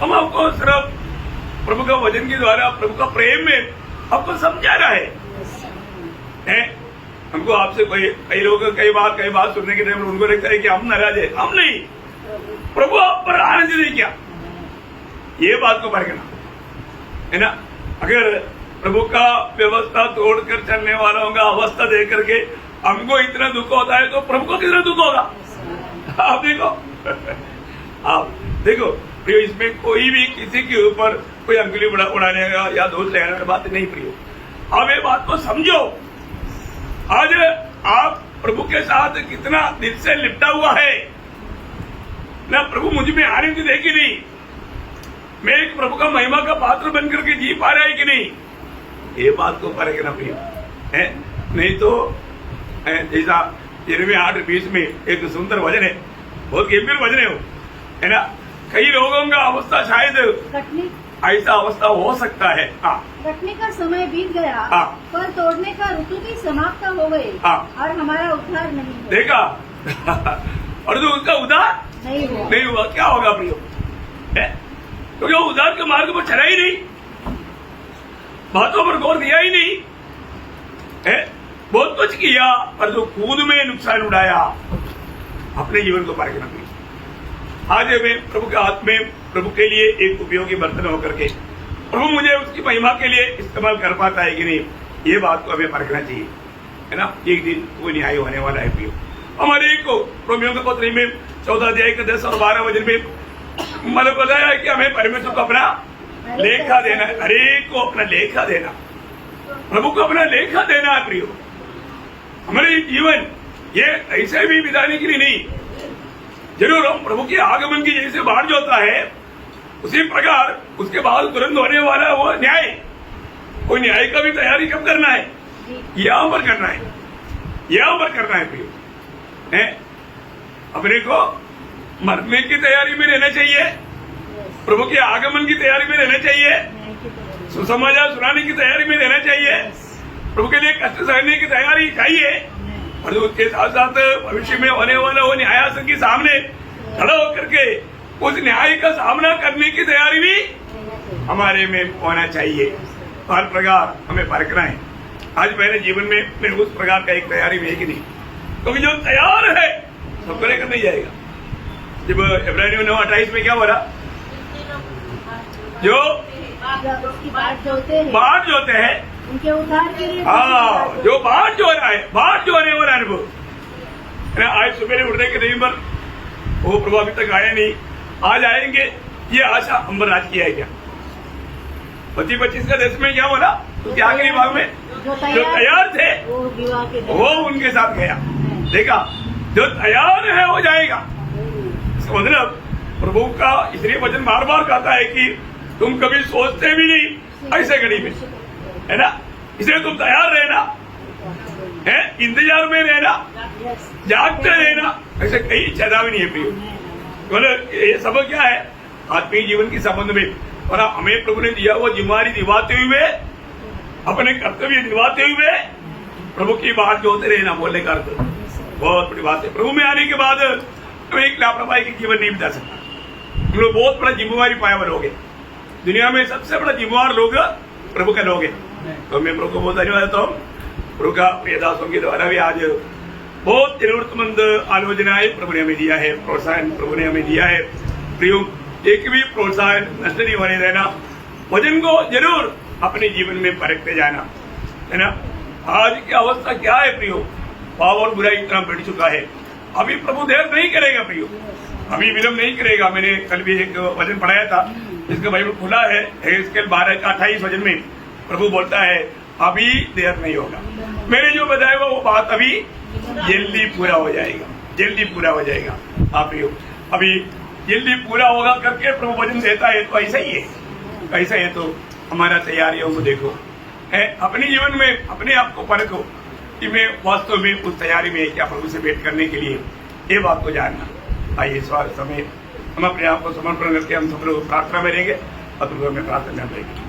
हम आपको सिर्फ प्रभु का वचन के द्वारा प्रभु का प्रेम में आपको समझाना है। हमको आपसे कई लोग कई बात सुनने के टाइम उनको लगता है कि हम नाराज है, हम नहीं, प्रभु आप पर आनंद नहीं किया, ये बात को परखना, है ना। अगर प्रभु का व्यवस्था तोड़कर चलने वालों का अवस्था देख करके हमको इतना दुख होता है तो प्रभु को कितना दुख होगा। आप देखो प्रियो, इसमें कोई भी किसी के ऊपर कोई अंगुली उड़ाने का या दोष लगाने की बात नहीं प्रियो। अब ये बात को समझो, आज आप प्रभु के साथ कितना दिल से लिपटा हुआ है ना। प्रभु मुझ में आनंद देखी नहीं, मैं एक प्रभु का महिमा का पात्र बनकर के जी पा रहा है कि नहीं, ये बात को परखना प्रिय है। नहीं तो जैसा यिर्मयाह 8:20 में एक सुंदर वचन है, बहुत गंभीर वचन है ना। कई लोगों का अवस्था शायद ऐसा अवस्था हो सकता है, कटने का समय बीत गया, पर तोड़ने का ऋतु भी समाप्त हो गई और हमारा उद्धार नहीं हुआ। देखा और तो उसका उद्धार नहीं हुआ। क्या होगा प्रियो? क्योंकि वो उद्धार के मार्ग पर चला ही नहीं, बातों पर गौर दिया ही नहीं है, बहुत कुछ किया पर जो खुद में नुकसान उड़ाया, अपने जीवन को पार करना। आज मैं प्रभु के हाथ में प्रभु के लिए एक उपयोगी बर्तन होकर के प्रभु मुझे उसकी महिमा के लिए इस्तेमाल कर पाता है कि नहीं, ये बात को हमें परखना चाहिए, है ना। एक दिन वो न्याय होने वाला है प्रियो। हमारे को रोमियो के पत्री में 14 अध्याय के 10 और 12 वचन में मैंने बताया है कि हमें परमेश्वर को अपना लेखा देना है, हरेक को अपना लेखा देना, प्रभु को अपना लेखा देना है प्रियो। हमारे जीवन ये ऐसे भी बिताने के लिए नहीं, जरूर हम प्रभु के आगमन की जैसे बाढ़ जो होता है उसी प्रकार उसके बाद तुरंत होने वाला वो न्याय, वो न्याय का भी तैयारी कब करना है? यहाँ पर करना है, यहाँ पर करना है प्रियो। अपने को मरने की तैयारी में रहना चाहिए, प्रभु के आगमन की तैयारी में रहना चाहिए, सुसमाचार सुनाने की तैयारी में रहना चाहिए, प्रभु के लिए कष्ट सहने की तैयारी चाहिए, और उसके साथ साथ भविष्य में होने वाला वो न्यायासन के सामने खड़ा होकर के उस न्याय का सामना करने की तैयारी भी हमारे में होना चाहिए। हर प्रकार हमें परखना है। आज मेरे जीवन में मैं उस प्रकार का एक तैयारी में है कि नहीं, क्योंकि जो तैयार है सबको लेकर नहीं जाएगा। जब इब्रानियों 9:28 में क्या बोला, जो बाढ़ जोते हैं उनके उद्धार के लिए, हाँ, जो बाढ़ जो रहा है, बाढ़ जो आने वाला अनुभव। आज सुबह उठने के टाइम पर वो प्रभु अभी तक आया नहीं, आज आएंगे, ये आशा अंबरराज की है क्या? 25 का देश में क्या बोला, उसके आखिरी भाग में जो तैयार थे वो उनके साथ गया। देखा, जो तैयार है वो जाएगा। मतलब प्रभु का इसलिए वचन बार बार कहता है कि तुम कभी सोचते भी नहीं ऐसे घड़ी में, है ना, इसलिए तुम तैयार रहना, है इंतजार में रहना, जागते रहना, ऐसे कई चेतावनी है प्रियो। बोले ये सब क्या है आत्मीय जीवन के संबंध में, और हमें प्रभु ने दिया वो जिम्मेदारी निभाते हुए, अपने कर्तव्य निभाते हुए प्रभु की बात जो होते रहना, बोलने का अर्थ बहुत बड़ी बात है। प्रभु में आने के बाद हमें एक लापरवाही की जीवन नहीं बिता सकता। हम लोग बहुत बड़ा जिम्मेवारी पाया हुए लोग हैं, दुनिया में सबसे बड़ा जिम्मेवार लोग प्रभु के लोग हैं। तो मैं प्रभु को बहुत धन्यवाद देता हूँ। प्रभु का प्रियदासों के द्वारा भी आज बहुत जरूरतमंद आलोचनाएं प्रभु ने हमें दिया है, प्रोत्साहन प्रभु ने हमें दिया है। प्रियो एक भी प्रोत्साहन नष्ट नहीं होने देना, वचन को जरूर अपने जीवन में परखते जाना, है ना। आज की अवस्था क्या है प्रियो, पाप और बुराई इतना बढ़ चुका है। अभी प्रभु देर नहीं करेगा प्रियो, अभी विलम्ब नहीं करेगा। मैंने कल भी एक वचन पढ़ाया था, जिसका बाइबल खुला है, एहेजकेल 12:28 वचन में प्रभु बोलता है अभी देर नहीं होगा। मैंने जो बताया वो बात अभी जल्दी पूरा हो जाएगा, जल्दी पूरा हो जाएगा। आप अभी जल्दी पूरा होगा करके प्रभु वचन देता है, तो ऐसा ही है, ऐसा है। तो हमारा तैयारियों को देखो, है अपने जीवन में अपने आप को परखो कि मैं वास्तव में उस तैयारी में क्या प्रभु से भेंट करने के लिए, ये बात को जानना। आइए इस बार समय हम अपने आप को समर्पण करके हम सब लोग प्रार्थना में रहेंगे और प्रभु हमें प्रार्थना करेंगे।